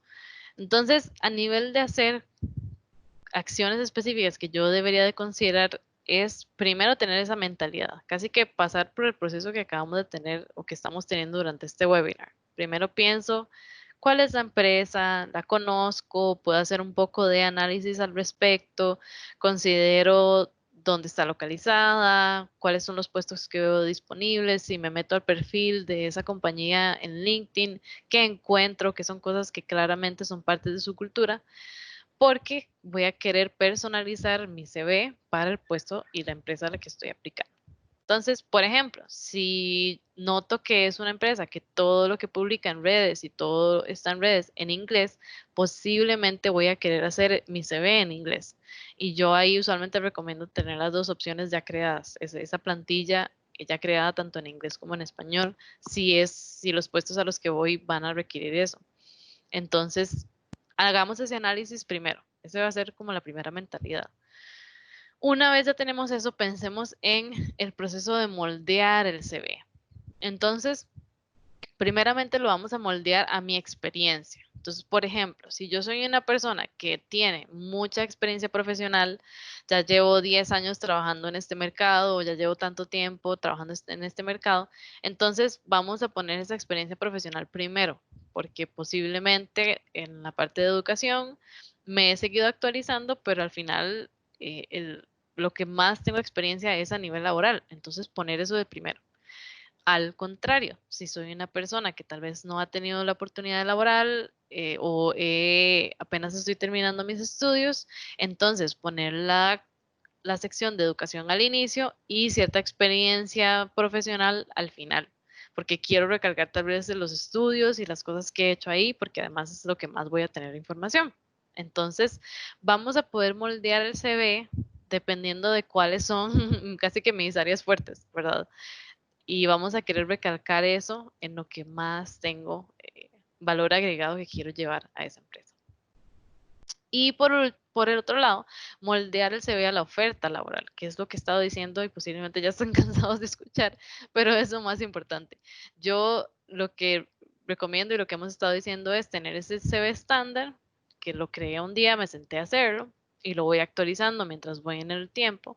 S2: Entonces, a nivel de hacer acciones específicas que yo debería de considerar es primero tener esa mentalidad, casi que pasar por el proceso que acabamos de tener o que estamos teniendo durante este webinar. Primero pienso cuál es la empresa, la conozco, puedo hacer un poco de análisis al respecto, considero dónde está localizada, cuáles son los puestos que veo disponibles, si me meto al perfil de esa compañía en LinkedIn, qué encuentro, que son cosas que claramente son parte de su cultura, porque voy a querer personalizar mi CV para el puesto y la empresa a la que estoy aplicando. Entonces, por ejemplo, si noto que es una empresa que todo lo que publica en redes y todo está en redes en inglés, posiblemente voy a querer hacer mi CV en inglés. Y yo ahí usualmente recomiendo tener las dos opciones ya creadas, esa plantilla ya creada tanto en inglés como en español, si los puestos a los que voy van a requerir eso. Entonces, hagamos ese análisis primero. Esa va a ser como la primera mentalidad. Una vez ya tenemos eso, pensemos en el proceso de moldear el CV. Entonces, primeramente lo vamos a moldear a mi experiencia. Entonces, por ejemplo, si yo soy una persona que tiene mucha experiencia profesional, ya llevo 10 años trabajando en este mercado o ya llevo tanto tiempo trabajando en este mercado, entonces vamos a poner esa experiencia profesional primero, porque posiblemente en la parte de educación me he seguido actualizando, pero al final lo que más tengo experiencia es a nivel laboral, entonces poner eso de primero. Al contrario, si soy una persona que tal vez no ha tenido la oportunidad laboral o apenas estoy terminando mis estudios, entonces poner la sección de educación al inicio y cierta experiencia profesional al final, porque quiero recargar tal vez de los estudios y las cosas que he hecho ahí, porque además es lo que más voy a tener información. Entonces, vamos a poder moldear el CV dependiendo de cuáles son casi que mis áreas fuertes, ¿verdad? Y vamos a querer recalcar eso en lo que más tengo valor agregado que quiero llevar a esa empresa. Y por el otro lado, moldear el CV a la oferta laboral, que es lo que he estado diciendo y posiblemente ya están cansados de escuchar, pero es lo más importante. Yo lo que recomiendo y lo que hemos estado diciendo es tener ese CV estándar, que lo creé un día, me senté a hacerlo y lo voy actualizando mientras voy en el tiempo.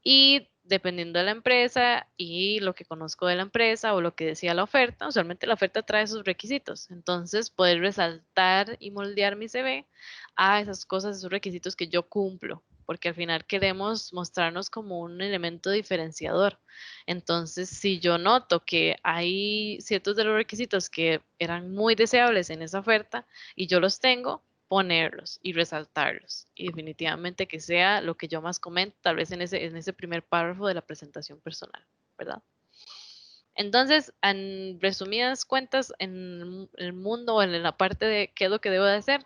S2: Y dependiendo de la empresa y lo que conozco de la empresa o lo que decía la oferta, usualmente la oferta trae sus requisitos. Entonces, poder resaltar y moldear mi CV a esas cosas, esos requisitos que yo cumplo, porque al final queremos mostrarnos como un elemento diferenciador. Entonces, si yo noto que hay ciertos de los requisitos que eran muy deseables en esa oferta y yo los tengo, ponerlos y resaltarlos. Y definitivamente que sea lo que yo más comento, tal vez en ese primer párrafo de la presentación personal, ¿verdad? Entonces, en resumidas cuentas, en el mundo o en la parte de qué es lo que debo de hacer,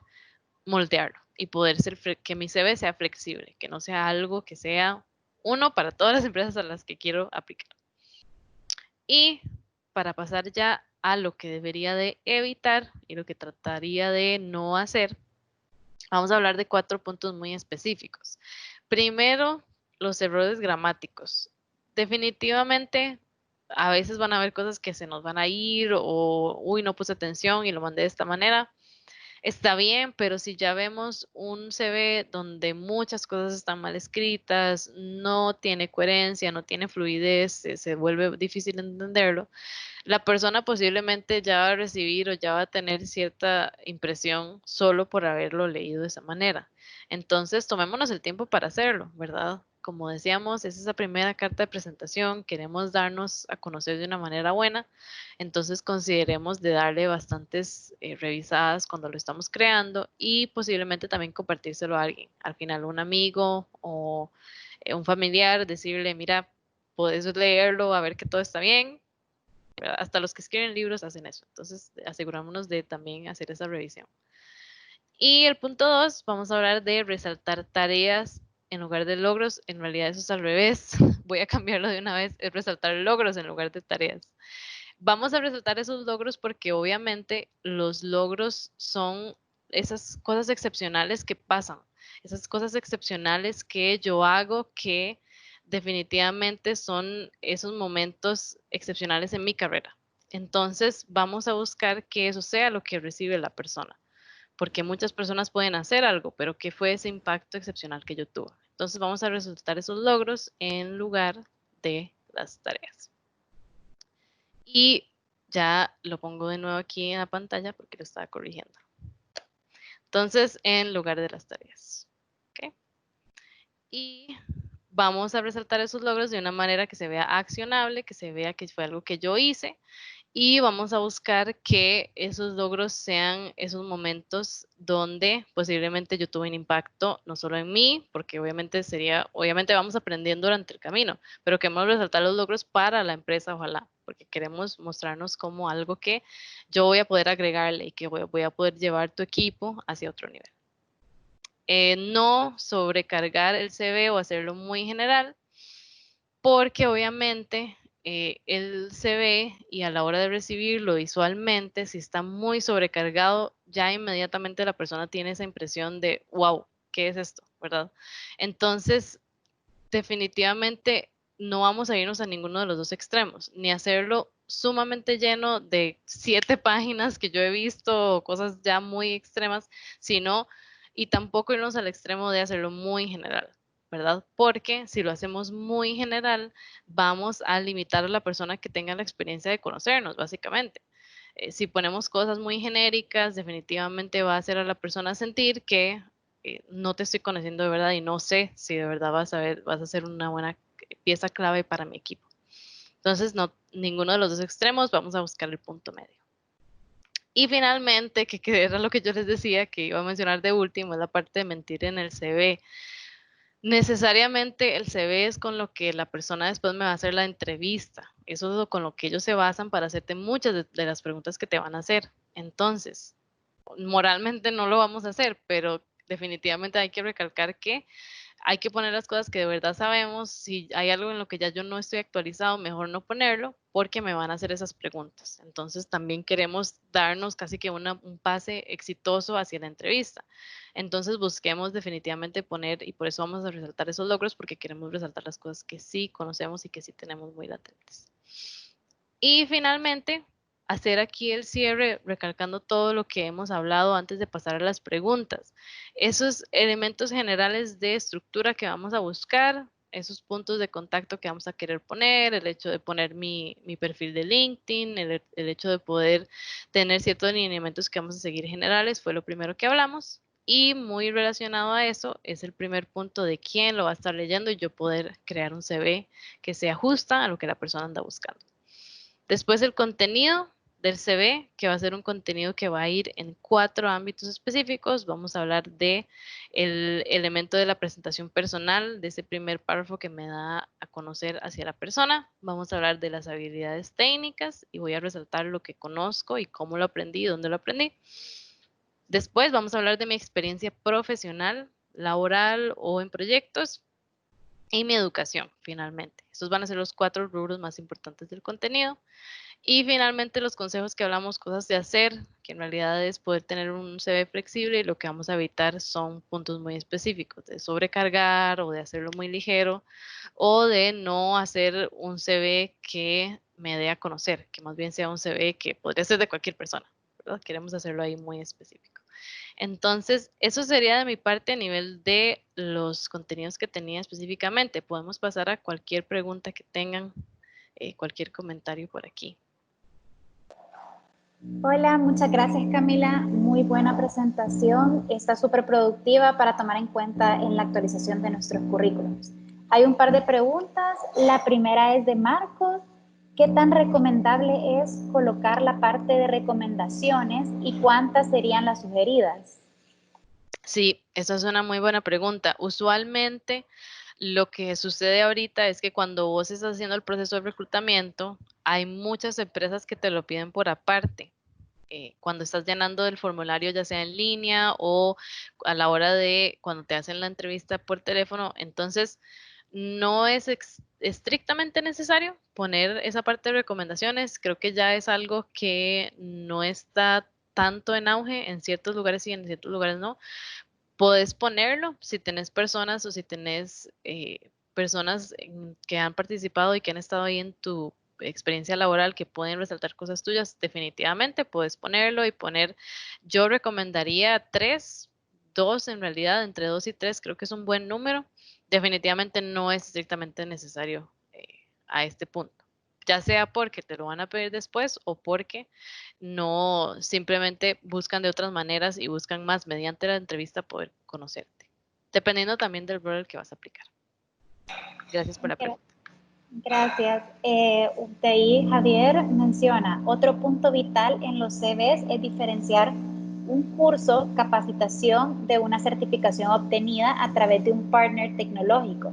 S2: moldearlo y poder ser que mi CV sea flexible, que no sea algo que sea uno para todas las empresas a las que quiero aplicar. Y para pasar ya a lo que debería de evitar y lo que trataría de no hacer, vamos a hablar de 4 puntos muy específicos. Primero, los errores gramáticos. Definitivamente, a veces van a haber cosas que se nos van a ir o, uy, no puse atención y lo mandé de esta manera. Está bien, pero si ya vemos un CV donde muchas cosas están mal escritas, no tiene coherencia, no tiene fluidez, se vuelve difícil entenderlo, la persona posiblemente ya va a recibir o ya va a tener cierta impresión solo por haberlo leído de esa manera. Entonces, tomémonos el tiempo para hacerlo, ¿verdad? Como decíamos, es esa primera carta de presentación, queremos darnos a conocer de una manera buena, entonces consideremos de darle bastantes revisadas cuando lo estamos creando y posiblemente también compartírselo a alguien, al final un amigo o un familiar, decirle, mira, puedes leerlo, a ver que todo está bien, ¿verdad? Hasta los que escriben libros hacen eso. Entonces, asegurámonos de también hacer esa revisión. Y el punto 2, vamos a hablar de resaltar tareas en lugar de logros. En realidad eso es al revés. Voy a cambiarlo de una vez. Es resaltar logros en lugar de tareas. Vamos a resaltar esos logros porque obviamente los logros son esas cosas excepcionales que pasan, esas cosas excepcionales que yo hago que definitivamente son esos momentos excepcionales en mi carrera. Entonces vamos a buscar que eso sea lo que recibe la persona, porque muchas personas pueden hacer algo, pero ¿qué fue ese impacto excepcional que yo tuve? Entonces vamos a resaltar esos logros en lugar de las tareas. Y ya lo pongo de nuevo aquí en la pantalla porque lo estaba corrigiendo. Entonces, en lugar de las tareas. ¿Okay? Y vamos a resaltar esos logros de una manera que se vea accionable, que se vea que fue algo que yo hice y vamos a buscar que esos logros sean esos momentos donde posiblemente yo tuve un impacto no solo en mí, porque obviamente vamos aprendiendo durante el camino, pero queremos resaltar los logros para la empresa, ojalá, porque queremos mostrarnos como algo que yo voy a poder agregarle y que voy a poder llevar tu equipo hacia otro nivel. No sobrecargar el CV o hacerlo muy general, porque obviamente él se ve y a la hora de recibirlo visualmente, si está muy sobrecargado, ya inmediatamente la persona tiene esa impresión de, wow, ¿qué es esto? ¿Verdad? Entonces, definitivamente no vamos a irnos a ninguno de los dos extremos, ni hacerlo sumamente lleno de 7 páginas que yo he visto, cosas ya muy extremas, sino, y tampoco irnos al extremo de hacerlo muy general, ¿verdad? Porque si lo hacemos muy general, vamos a limitar a la persona que tenga la experiencia de conocernos, básicamente. Si ponemos cosas muy genéricas, definitivamente va a hacer a la persona sentir que no te estoy conociendo de verdad y no sé si de verdad vas a ser una buena pieza clave para mi equipo. Entonces, no, ninguno de los dos extremos, vamos a buscar el punto medio. Y finalmente, que era lo que yo les decía que iba a mencionar de último, es la parte de mentir en el CV. Necesariamente el CV es con lo que la persona después me va a hacer la entrevista. Eso es con lo que ellos se basan para hacerte muchas de las preguntas que te van a hacer. Entonces, moralmente no lo vamos a hacer, pero definitivamente hay que recalcar que hay que poner las cosas que de verdad sabemos. Si hay algo en lo que ya yo no estoy actualizado, mejor no ponerlo porque me van a hacer esas preguntas. Entonces también queremos darnos casi que un pase exitoso hacia la entrevista. Entonces busquemos definitivamente poner, y por eso vamos a resaltar esos logros, porque queremos resaltar las cosas que sí conocemos y que sí tenemos muy latentes. Y finalmente, hacer aquí el cierre recalcando todo lo que hemos hablado antes de pasar a las preguntas. Esos elementos generales de estructura que vamos a buscar, esos puntos de contacto que vamos a querer poner, el hecho de poner mi perfil de LinkedIn, el hecho de poder tener ciertos lineamientos que vamos a seguir generales, fue lo primero que hablamos. Y muy relacionado a eso es el primer punto de quién lo va a estar leyendo y yo poder crear un CV que se ajusta a lo que la persona anda buscando. Después el contenido del CV, que va a ser un contenido que va a ir en 4 ámbitos específicos. Vamos a hablar de el elemento de la presentación personal, de ese primer párrafo que me da a conocer hacia la persona. Vamos a hablar de las habilidades técnicas y voy a resaltar lo que conozco y cómo lo aprendí y dónde lo aprendí. Después vamos a hablar de mi experiencia profesional, laboral o en proyectos y mi educación, finalmente. Estos van a ser los 4 rubros más importantes del contenido. Y finalmente los consejos que hablamos, cosas de hacer, que en realidad es poder tener un CV flexible y lo que vamos a evitar son puntos muy específicos, de sobrecargar o de hacerlo muy ligero o de no hacer un CV que me dé a conocer, que más bien sea un CV que podría ser de cualquier persona, ¿verdad? Queremos hacerlo ahí muy específico. Entonces, eso sería de mi parte a nivel de los contenidos que tenía específicamente. Podemos pasar a cualquier pregunta que tengan, cualquier comentario por aquí.
S3: Hola, muchas gracias Camila, muy buena presentación, está súper productiva para tomar en cuenta en la actualización de nuestros currículums. Hay un par de preguntas, la primera es de Marcos, ¿qué tan recomendable es colocar la parte de recomendaciones y cuántas serían las sugeridas?
S2: Sí, esa es una muy buena pregunta. Usualmente lo que sucede ahorita es que cuando vos estás haciendo el proceso de reclutamiento, hay muchas empresas que te lo piden por aparte. Cuando estás llenando el formulario, ya sea en línea o a la hora de cuando te hacen la entrevista por teléfono, entonces no es estrictamente necesario poner esa parte de recomendaciones. Creo que ya es algo que no está tanto en auge en ciertos lugares y en ciertos lugares no. Puedes ponerlo si tenés personas o si tenés personas que han participado y que han estado ahí en tu experiencia laboral que pueden resaltar cosas tuyas, definitivamente puedes ponerlo y poner, yo recomendaría 3, 2 en realidad, entre 2 y 3 creo que es un buen número. Definitivamente no es estrictamente necesario a este punto, ya sea porque te lo van a pedir después o porque no simplemente buscan de otras maneras y buscan más mediante la entrevista poder conocerte, dependiendo también del rol al que vas a aplicar. Gracias por la pregunta.
S3: Gracias. De ahí Javier menciona, otro punto vital en los CVs es diferenciar un curso, capacitación de una certificación obtenida a través de un partner tecnológico,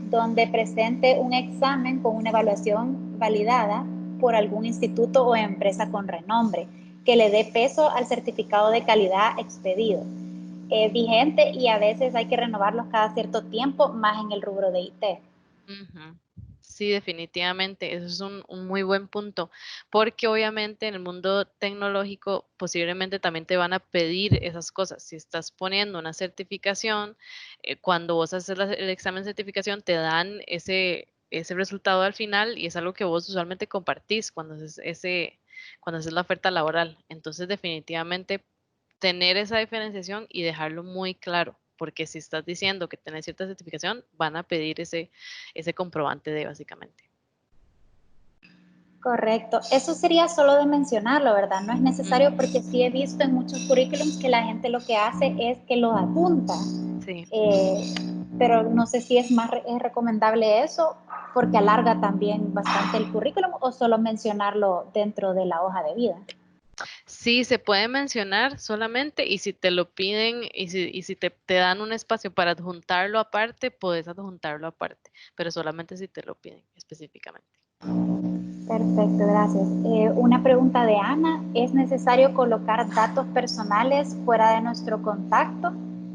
S3: donde presente un examen con una evaluación validada por algún instituto o empresa con renombre, que le dé peso al certificado de calidad expedido, vigente, y a veces hay que renovarlos cada cierto tiempo, más en el rubro de IT.
S2: Ujú. Sí, definitivamente, eso es un muy buen punto, porque obviamente en el mundo tecnológico posiblemente también te van a pedir esas cosas. Si estás poniendo una certificación, cuando vos haces el examen de certificación, te dan ese resultado al final y es algo que vos usualmente compartís cuando haces la oferta laboral. Entonces, definitivamente, tener esa diferenciación y dejarlo muy claro, porque si estás diciendo que tenés cierta certificación, van a pedir ese comprobante de básicamente.
S3: Correcto. Eso sería solo de mencionarlo, ¿verdad? No es necesario, porque sí he visto en muchos currículums que la gente lo que hace es que lo adjunta.
S2: Sí.
S3: Pero no sé si es recomendable eso, porque alarga también bastante el currículum, o solo mencionarlo dentro de la hoja de vida.
S2: Sí, se puede mencionar solamente y si te lo piden y si te dan un espacio para adjuntarlo aparte, puedes adjuntarlo aparte, pero solamente si te lo piden específicamente.
S3: Perfecto, gracias. Una pregunta de Ana, ¿es necesario colocar datos personales fuera de nuestro contacto,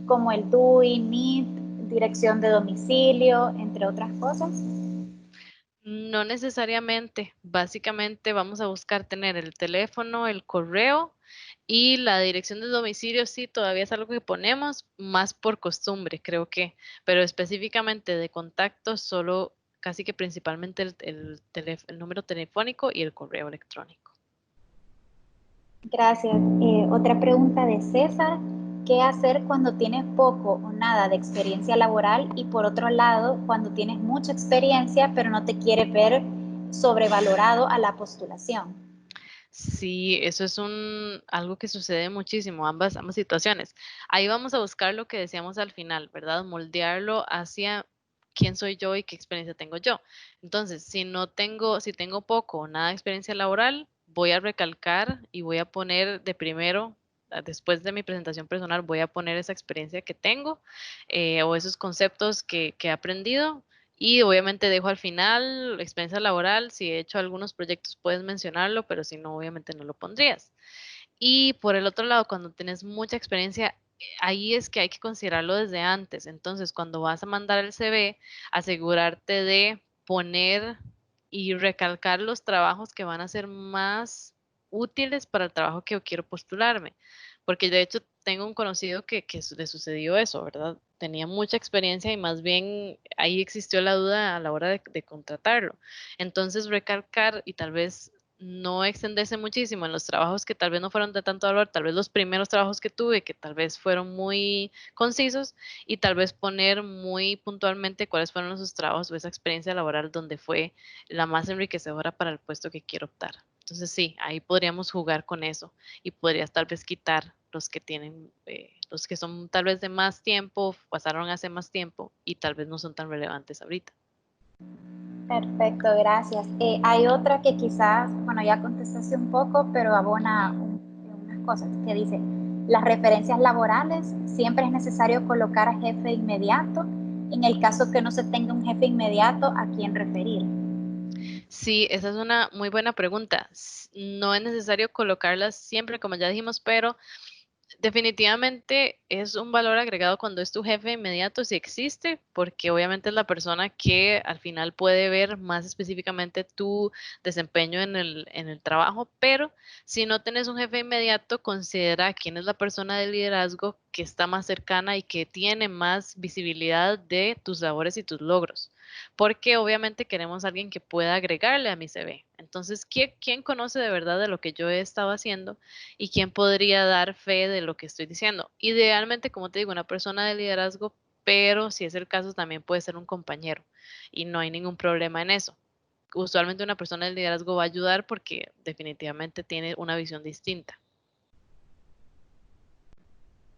S3: como el DUI, NIT, dirección de domicilio, entre otras cosas?
S2: No necesariamente, básicamente vamos a buscar tener el teléfono, el correo y la dirección de domicilio. Sí, todavía es algo que ponemos más por costumbre, creo que, pero específicamente de contacto solo casi que principalmente el número telefónico y el correo electrónico.
S3: Gracias. Otra pregunta de César, ¿qué hacer cuando tienes poco o nada de experiencia laboral, y por otro lado, cuando tienes mucha experiencia pero no te quieres ver sobrevalorado a la postulación?
S2: Sí, eso es algo que sucede muchísimo, ambas situaciones. Ahí vamos a buscar lo que decíamos al final, ¿verdad? Moldearlo hacia quién soy yo y qué experiencia tengo yo. Entonces, si tengo poco o nada de experiencia laboral, voy a recalcar y voy a poner de primero, después de mi presentación personal, voy a poner esa experiencia que tengo, o esos conceptos que he aprendido. Y obviamente dejo al final la experiencia laboral. Si he hecho algunos proyectos puedes mencionarlo, pero si no, obviamente no lo pondrías. Y por el otro lado, cuando tienes mucha experiencia, ahí es que hay que considerarlo desde antes. Entonces, cuando vas a mandar el CV, asegurarte de poner y recalcar los trabajos que van a ser más útiles para el trabajo que yo quiero postularme. Porque de hecho tengo un conocido que le sucedió eso, ¿verdad? Tenía mucha experiencia y más bien ahí existió la duda a la hora de contratarlo. Entonces, recalcar y tal vez no extenderse muchísimo en los trabajos que tal vez no fueron de tanto valor, tal vez los primeros trabajos que tuve que tal vez fueron muy concisos, y tal vez poner muy puntualmente cuáles fueron esos trabajos o esa experiencia laboral donde fue la más enriquecedora para el puesto que quiero optar. Entonces sí, ahí podríamos jugar con eso y podrías tal vez quitar los que tienen, los que son tal vez de más tiempo, pasaron hace más tiempo y tal vez no son tan relevantes ahorita.
S3: Perfecto, gracias. Hay otra que quizás, bueno, ya contestaste un poco, pero abona unas cosas, que dice, las referencias laborales, siempre es necesario colocar jefe inmediato, en el caso que no se tenga un jefe inmediato a quien referir.
S2: Sí, esa es una muy buena pregunta. No es necesario colocarlas siempre, como ya dijimos, pero definitivamente es un valor agregado cuando es tu jefe inmediato, si existe, porque obviamente es la persona que al final puede ver más específicamente tu desempeño en el trabajo, pero si no tienes un jefe inmediato, considera quién es la persona de liderazgo que está más cercana y que tiene más visibilidad de tus labores y tus logros, porque obviamente queremos a alguien que pueda agregarle a mi CV. Entonces, ¿quién conoce de verdad de lo que yo he estado haciendo y quién podría dar fe de lo que estoy diciendo? Idealmente, como te digo, una persona de liderazgo, pero si es el caso, también puede ser un compañero y no hay ningún problema en eso. Usualmente una persona de liderazgo va a ayudar porque definitivamente tiene una visión distinta.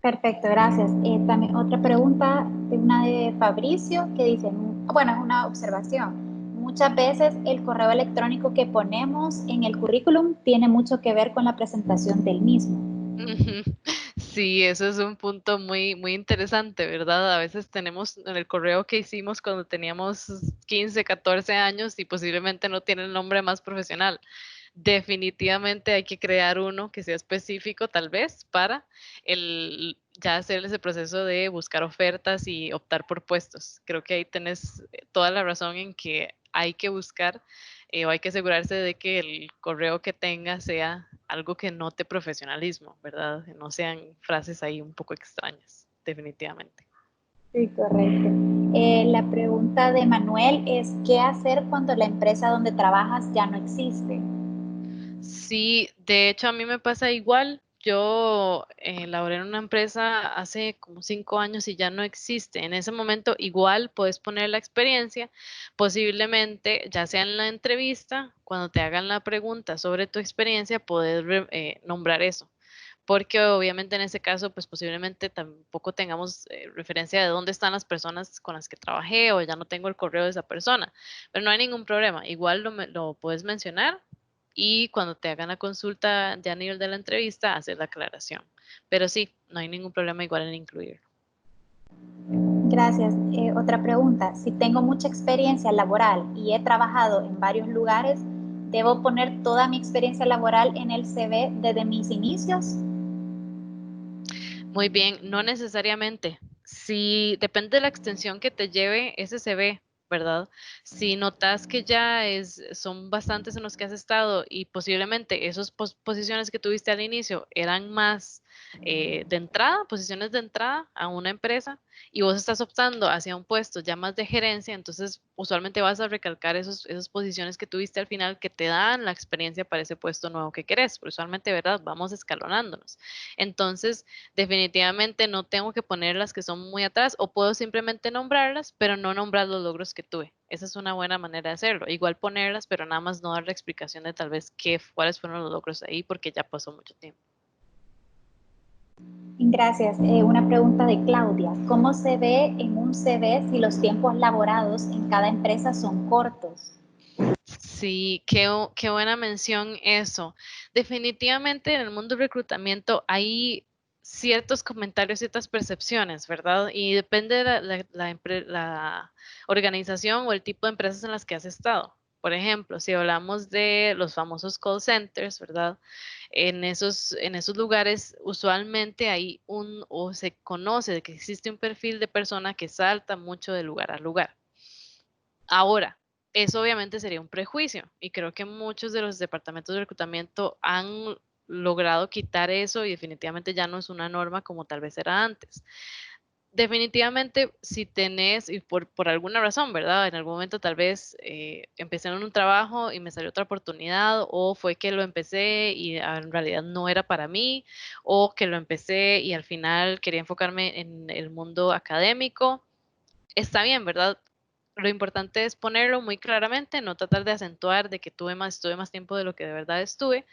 S3: Perfecto, gracias. También otra pregunta de una de Fabricio que dice, bueno, es una observación. muchas veces el correo electrónico que ponemos en el currículum tiene mucho que ver con la presentación del mismo.
S2: Ujú. Sí, eso es un punto muy, muy interesante, ¿verdad? A veces tenemos en el correo que hicimos cuando teníamos 15, 14 años y posiblemente no tiene el nombre más profesional. Definitivamente hay que crear uno que sea específico, tal vez, para ya hacer ese proceso de buscar ofertas y optar por puestos. Creo que ahí tenés toda la razón en que hay que buscar o hay que asegurarse de que el correo que tenga sea algo que note profesionalismo, ¿verdad? Que no sean frases ahí un poco extrañas, definitivamente.
S3: Sí, correcto. La pregunta de Manuel es, ¿qué hacer cuando la empresa donde trabajas ya no existe?
S2: Sí, de hecho a mí me pasa igual. Yo laboré en una empresa hace como 5 años y ya no existe. En ese momento igual puedes poner la experiencia, posiblemente ya sea en la entrevista, cuando te hagan la pregunta sobre tu experiencia, puedes nombrar eso. Porque obviamente en ese caso, pues posiblemente tampoco tengamos referencia de dónde están las personas con las que trabajé o ya no tengo el correo de esa persona. Pero no hay ningún problema. Igual lo puedes mencionar y cuando te hagan la consulta ya a nivel de la entrevista, hacer la aclaración. Pero sí, no hay ningún problema igual en incluirlo.
S3: Gracias. Otra pregunta, si tengo mucha experiencia laboral y he trabajado en varios lugares, ¿debo poner toda mi experiencia laboral en el CV desde mis inicios?
S2: Muy bien, no necesariamente. Si depende de la extensión que te lleve ese CV, ¿verdad? Si notas que ya son bastantes en los que has estado y posiblemente esas posiciones que tuviste al inicio eran más de entrada, posiciones de entrada a una empresa y vos estás optando hacia un puesto ya más de gerencia, entonces usualmente vas a recalcar esas posiciones que tuviste al final que te dan la experiencia para ese puesto nuevo que querés. Pero usualmente, ¿verdad? Vamos escalonándonos. Entonces, definitivamente no tengo que poner las que son muy atrás o puedo simplemente nombrarlas, pero no nombrar los logros que tuve. Esa es una buena manera de hacerlo. Igual ponerlas, pero nada más no dar la explicación de tal vez cuáles fueron los logros ahí porque ya pasó mucho tiempo.
S3: Gracias. Una pregunta de Claudia. ¿Cómo se ve en un CV si los tiempos laborados en cada empresa son cortos?
S2: Sí, qué buena mención eso. Definitivamente en el mundo del reclutamiento hay ciertos comentarios, ciertas percepciones, ¿verdad? Y depende de la organización o el tipo de empresas en las que has estado. Por ejemplo, si hablamos de los famosos call centers, ¿verdad? En esos lugares usualmente hay o se conoce de que existe un perfil de persona que salta mucho de lugar a lugar. Ahora, eso obviamente sería un prejuicio y creo que muchos de los departamentos de reclutamiento han logrado quitar eso y definitivamente ya no es una norma como tal vez era antes. Definitivamente, si tenés, y por alguna razón, ¿verdad? En algún momento tal vez empecé en un trabajo y me salió otra oportunidad, o fue que lo empecé y en realidad no era para mí, o que lo empecé y al final quería enfocarme en el mundo académico. Está bien, ¿verdad? Lo importante es ponerlo muy claramente, no tratar de acentuar de que estuve más tiempo de lo que de verdad estuve,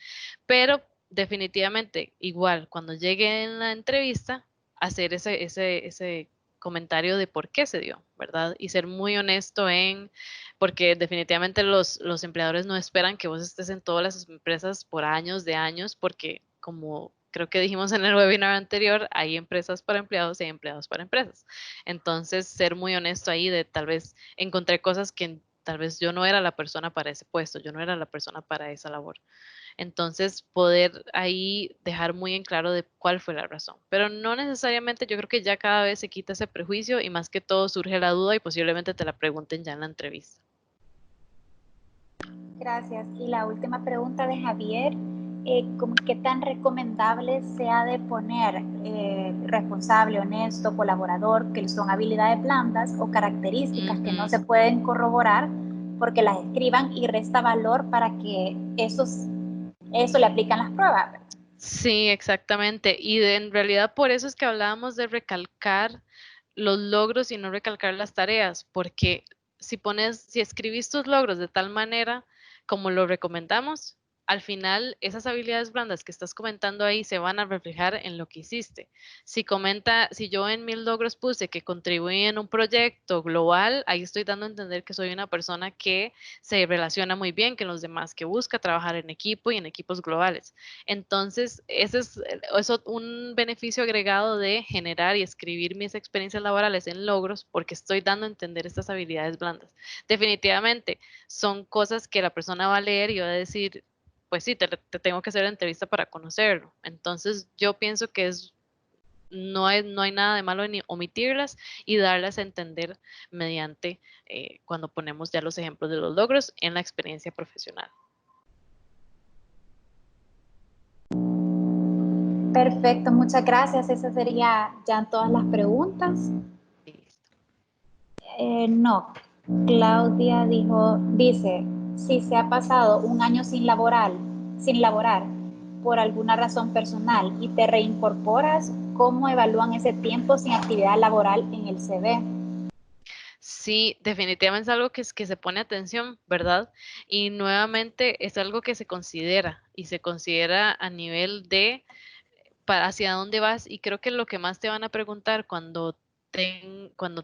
S2: pero definitivamente igual cuando llegue en la entrevista, hacer ese comentario de por qué se dio, ¿verdad? Y ser muy honesto porque definitivamente los empleadores no esperan que vos estés en todas las empresas por años de años, porque como creo que dijimos en el webinar anterior, hay empresas para empleados y hay empleados para empresas. Entonces, ser muy honesto ahí de tal vez encontré cosas que tal vez yo no era la persona para ese puesto, yo no era la persona para esa labor. Entonces, poder ahí dejar muy en claro de cuál fue la razón. Pero no necesariamente, yo creo que ya cada vez se quita ese prejuicio y más que todo surge la duda y posiblemente te la pregunten ya en la entrevista.
S3: Gracias. Y la última pregunta de Javier, ¿qué tan recomendable se ha de poner responsable, honesto, colaborador, que son habilidades blandas o características que no se pueden corroborar porque las escriban y resta valor para que eso le aplican las pruebas?
S2: Sí, exactamente. Y en realidad por eso es que hablábamos de recalcar los logros y no recalcar las tareas, porque si escribís tus logros de tal manera como lo recomendamos, al final esas habilidades blandas que estás comentando ahí se van a reflejar en lo que hiciste. Si yo en mis logros puse que contribuí en un proyecto global, ahí estoy dando a entender que soy una persona que se relaciona muy bien con los demás, que busca trabajar en equipo y en equipos globales. Entonces, ese es eso, un beneficio agregado de generar y escribir mis experiencias laborales en logros, porque estoy dando a entender estas habilidades blandas. Definitivamente, son cosas que la persona va a leer y va a decir, pues sí, te tengo que hacer la entrevista para conocerlo. Entonces yo pienso que no hay nada de malo en omitirlas y darlas a entender mediante cuando ponemos ya los ejemplos de los logros en la experiencia profesional.
S3: Perfecto, muchas gracias. Esas serían ya todas las preguntas.
S2: Listo.
S3: No, Claudia dice, si se ha pasado un año sin laborar por alguna razón personal y te reincorporas, ¿cómo evalúan ese tiempo sin actividad laboral en el CV?
S2: Sí, definitivamente es algo que se pone atención, ¿verdad? Y nuevamente es algo que se considera y se considera a nivel de para hacia dónde vas, y creo que lo que más te van a preguntar cuando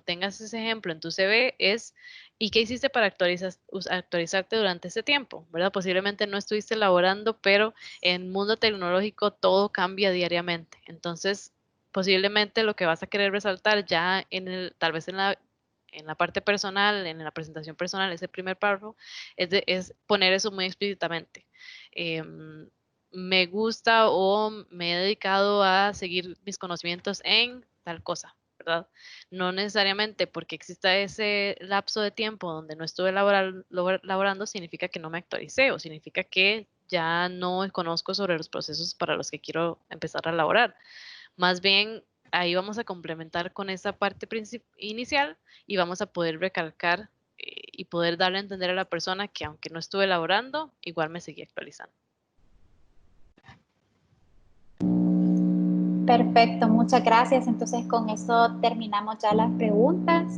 S2: tengas ese ejemplo en tu CV es, ¿y qué hiciste para actualizarte durante ese tiempo? ¿Verdad? Posiblemente no estuviste laborando, pero en el mundo tecnológico todo cambia diariamente. Entonces, posiblemente lo que vas a querer resaltar ya tal vez en la parte personal, en la presentación personal, ese primer párrafo, es poner eso muy explícitamente. Me gusta o me he dedicado a seguir mis conocimientos en tal cosa, ¿verdad? No necesariamente porque exista ese lapso de tiempo donde no estuve laborando significa que no me actualicé o significa que ya no conozco sobre los procesos para los que quiero empezar a laborar. Más bien, ahí vamos a complementar con esa parte inicial y vamos a poder recalcar y poder darle a entender a la persona que aunque no estuve laborando, igual me seguí actualizando.
S3: Perfecto, muchas gracias. Entonces con eso terminamos ya las preguntas.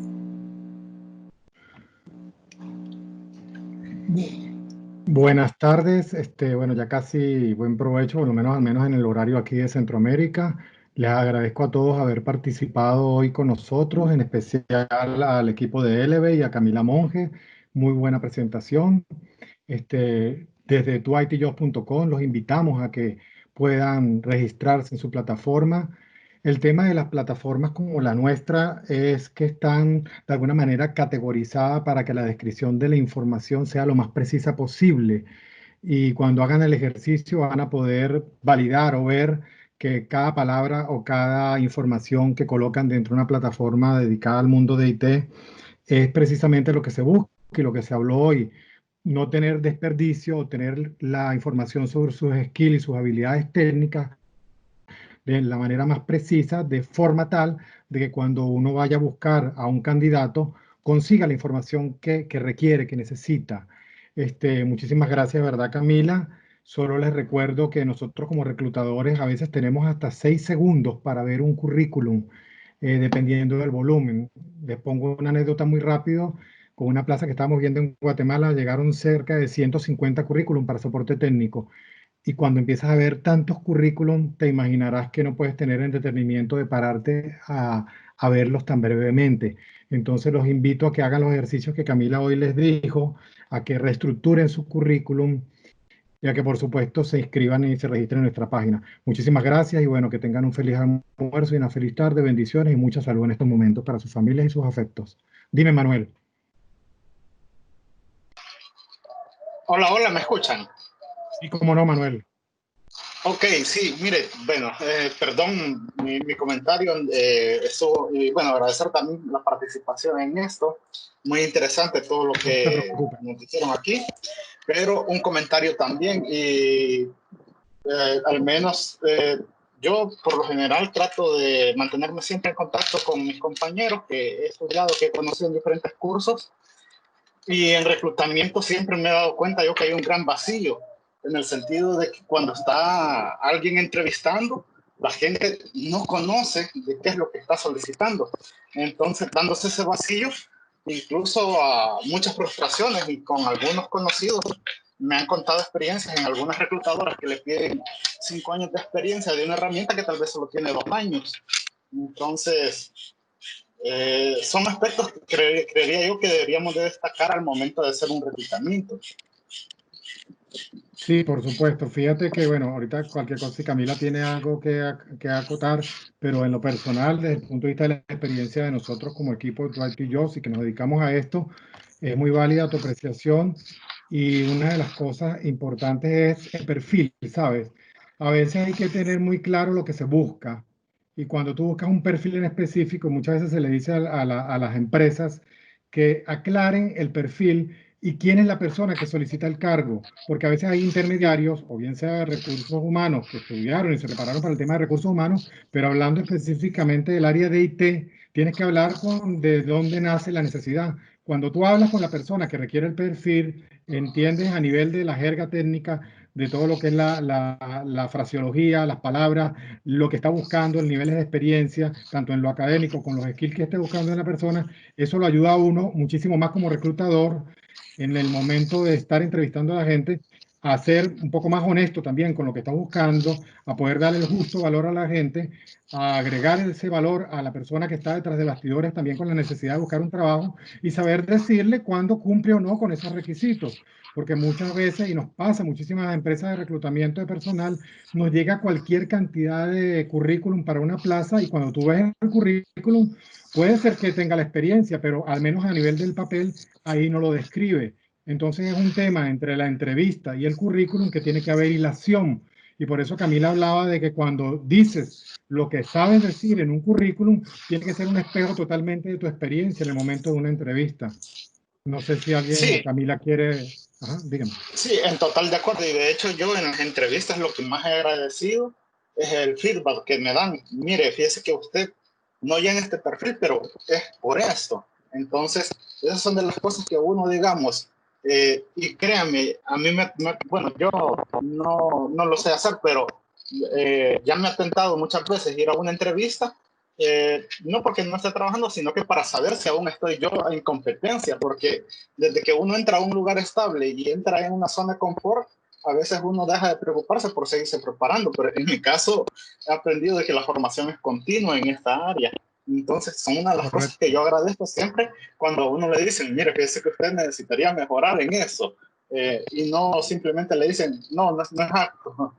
S4: Buenas tardes, bueno, ya casi buen provecho, por lo menos al menos en el horario aquí de Centroamérica. Les agradezco a todos haber participado hoy con nosotros, en especial al equipo de Eleve y a Camila Monge. Muy buena presentación. Desde tuitjobs.com los invitamos a que puedan registrarse en su plataforma. El tema de las plataformas como la nuestra es que están de alguna manera categorizadas para que la descripción de la información sea lo más precisa posible. Y cuando hagan el ejercicio van a poder validar o ver que cada palabra o cada información que colocan dentro de una plataforma dedicada al mundo de IT es precisamente lo que se busca y lo que se habló hoy. No tener desperdicio o tener la información sobre sus skills y sus habilidades técnicas de la manera más precisa, de forma tal de que cuando uno vaya a buscar a un candidato, consiga la información que requiere, que necesita. Muchísimas gracias, ¿verdad, Camila? Solo les recuerdo que nosotros como reclutadores a veces tenemos hasta 6 segundos para ver un currículum, dependiendo del volumen. Les pongo una anécdota muy rápido. Con una plaza que estábamos viendo en Guatemala, llegaron cerca de 150 currículum para soporte técnico. Y cuando empiezas a ver tantos currículum, te imaginarás que no puedes tener entretenimiento de pararte a verlos tan brevemente. Entonces los invito a que hagan los ejercicios que Camila hoy les dijo, a que reestructuren su currículum y a que por supuesto se inscriban y se registren en nuestra página. Muchísimas gracias y bueno, que tengan un feliz almuerzo y una feliz tarde, bendiciones y mucha salud en estos momentos para sus familias y sus afectos. Dime, Manuel.
S5: Hola, hola, ¿me escuchan?
S4: Sí, cómo no, Manuel.
S5: Ok, sí, mire, bueno, perdón mi comentario, bueno, agradecer también la participación en esto, muy interesante todo lo que nos dijeron aquí, pero un comentario también, y al menos yo por lo general trato de mantenerme siempre en contacto con mis compañeros que he estudiado, que he conocido en diferentes cursos, y en reclutamiento siempre me he dado cuenta yo que hay un gran vacío, en el sentido de que cuando está alguien entrevistando, la gente no conoce de qué es lo que está solicitando. Entonces, dándose ese vacío, incluso a muchas frustraciones y con algunos conocidos me han contado experiencias en algunas reclutadoras que le piden 5 años de experiencia de una herramienta que tal vez solo tiene 2 años. Entonces, son aspectos que creería yo que deberíamos de destacar al momento de hacer un reclutamiento.
S4: Sí, por supuesto. Fíjate que, bueno, ahorita cualquier cosa, si Camila tiene algo que acotar, pero en lo personal, desde el punto de vista de la experiencia de nosotros como equipo de Dwight y yo, y que nos dedicamos a esto, es muy válida tu apreciación. Y una de las cosas importantes es el perfil, ¿sabes? A veces hay que tener muy claro lo que se busca. Y cuando tú buscas un perfil en específico, muchas veces se le dice a las empresas que aclaren el perfil y quién es la persona que solicita el cargo, porque a veces hay intermediarios, o bien sea de recursos humanos, que estudiaron y se prepararon para el tema de recursos humanos, pero hablando específicamente del área de IT, tienes que hablar de dónde nace la necesidad. Cuando tú hablas con la persona que requiere el perfil, entiendes a nivel de la jerga técnica, de todo lo que es la fraseología, las palabras, lo que está buscando, el nivel de experiencia, tanto en lo académico, con los skills que esté buscando en la persona, eso lo ayuda a uno muchísimo más como reclutador en el momento de estar entrevistando a la gente, a ser un poco más honesto también con lo que está buscando, a poder darle el justo valor a la gente, a agregar ese valor a la persona que está detrás de bastidores también con la necesidad de buscar un trabajo y saber decirle cuándo cumple o no con esos requisitos. Porque muchas veces, y nos pasa, muchísimas empresas de reclutamiento de personal, nos llega cualquier cantidad de currículum para una plaza y cuando tú ves el currículum, puede ser que tenga la experiencia, pero al menos a nivel del papel, ahí no lo describe. Entonces es un tema entre la entrevista y el currículum que tiene que haber hilación. Y por eso Camila hablaba de que cuando dices lo que sabes decir en un currículum, tiene que ser un espejo totalmente de tu experiencia en el momento de una entrevista. No sé si alguien o
S5: Sí,
S4: Camila quiere... Ajá, dígame.
S5: sí, en total de acuerdo. Y de hecho yo en las entrevistas lo que más he agradecido es el feedback que me dan. Mire, fíjese que usted no llena este perfil, pero es por esto. Entonces, esas son de las cosas que uno, digamos, y créanme, a mí bueno, yo no lo sé hacer, pero ya me ha tentado muchas veces ir a una entrevista, no porque no esté trabajando, sino que para saber si aún estoy yo en competencia, porque desde que uno entra a un lugar estable y entra en una zona de confort, a veces uno deja de preocuparse por seguirse preparando, pero en mi caso he aprendido de que la formación es continua en esta área. Entonces, son una de las cosas que
S4: Correcto.
S5: yo agradezco siempre cuando a uno le dicen, mire, fíjese que usted necesitaría mejorar en eso, y no simplemente le dicen, no es apto.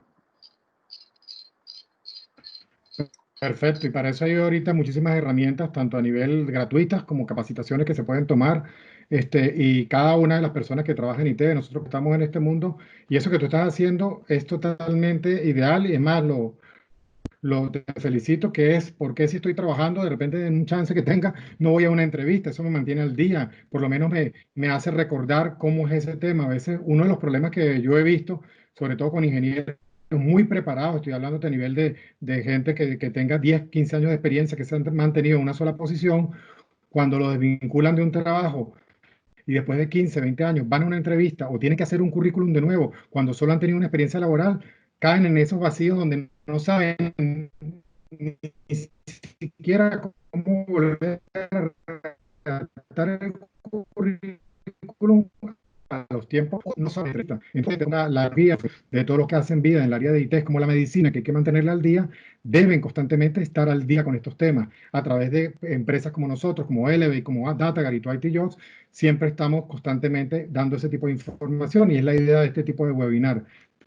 S4: Perfecto, y para eso hay ahorita muchísimas herramientas, tanto a nivel gratuitas como capacitaciones que se pueden tomar, y cada una de las personas que trabajan en IT, nosotros que estamos en este mundo, y eso que tú estás haciendo es totalmente ideal, y es más, te felicito, que es porque si estoy trabajando, de repente en un chance que tenga, no voy a una entrevista, eso me mantiene al día, por lo menos me hace recordar cómo es ese tema. A veces uno de los problemas que yo he visto, sobre todo con ingenieros muy preparados, estoy hablando a nivel de gente que tenga 10, 15 años de experiencia, que se han mantenido en una sola posición, cuando lo desvinculan de un trabajo y después de 15, 20 años van a una entrevista o tienen que hacer un currículum de nuevo cuando solo han tenido una experiencia laboral, caen en esos vacíos donde no saben ni siquiera cómo volver a redactar el currículum a los tiempos, no saben. Entonces, la guía de todo lo que hacen vida en el área de IT, como la medicina, que hay que mantenerla al día, deben constantemente estar al día con estos temas. A través de empresas como nosotros, como Elevate, como DataGuard y IT Jobs, siempre estamos constantemente dando ese tipo de información y es la idea de este tipo de webinar.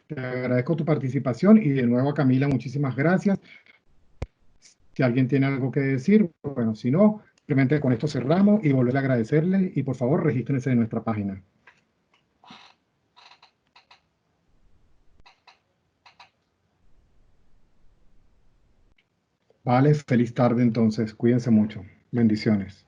S4: Te agradezco tu participación y de nuevo a Camila, muchísimas gracias. Si alguien tiene algo que decir, bueno, si no, simplemente con esto cerramos y volver a agradecerle y por favor regístrense en nuestra página. Vale, feliz tarde entonces. Cuídense mucho. Bendiciones.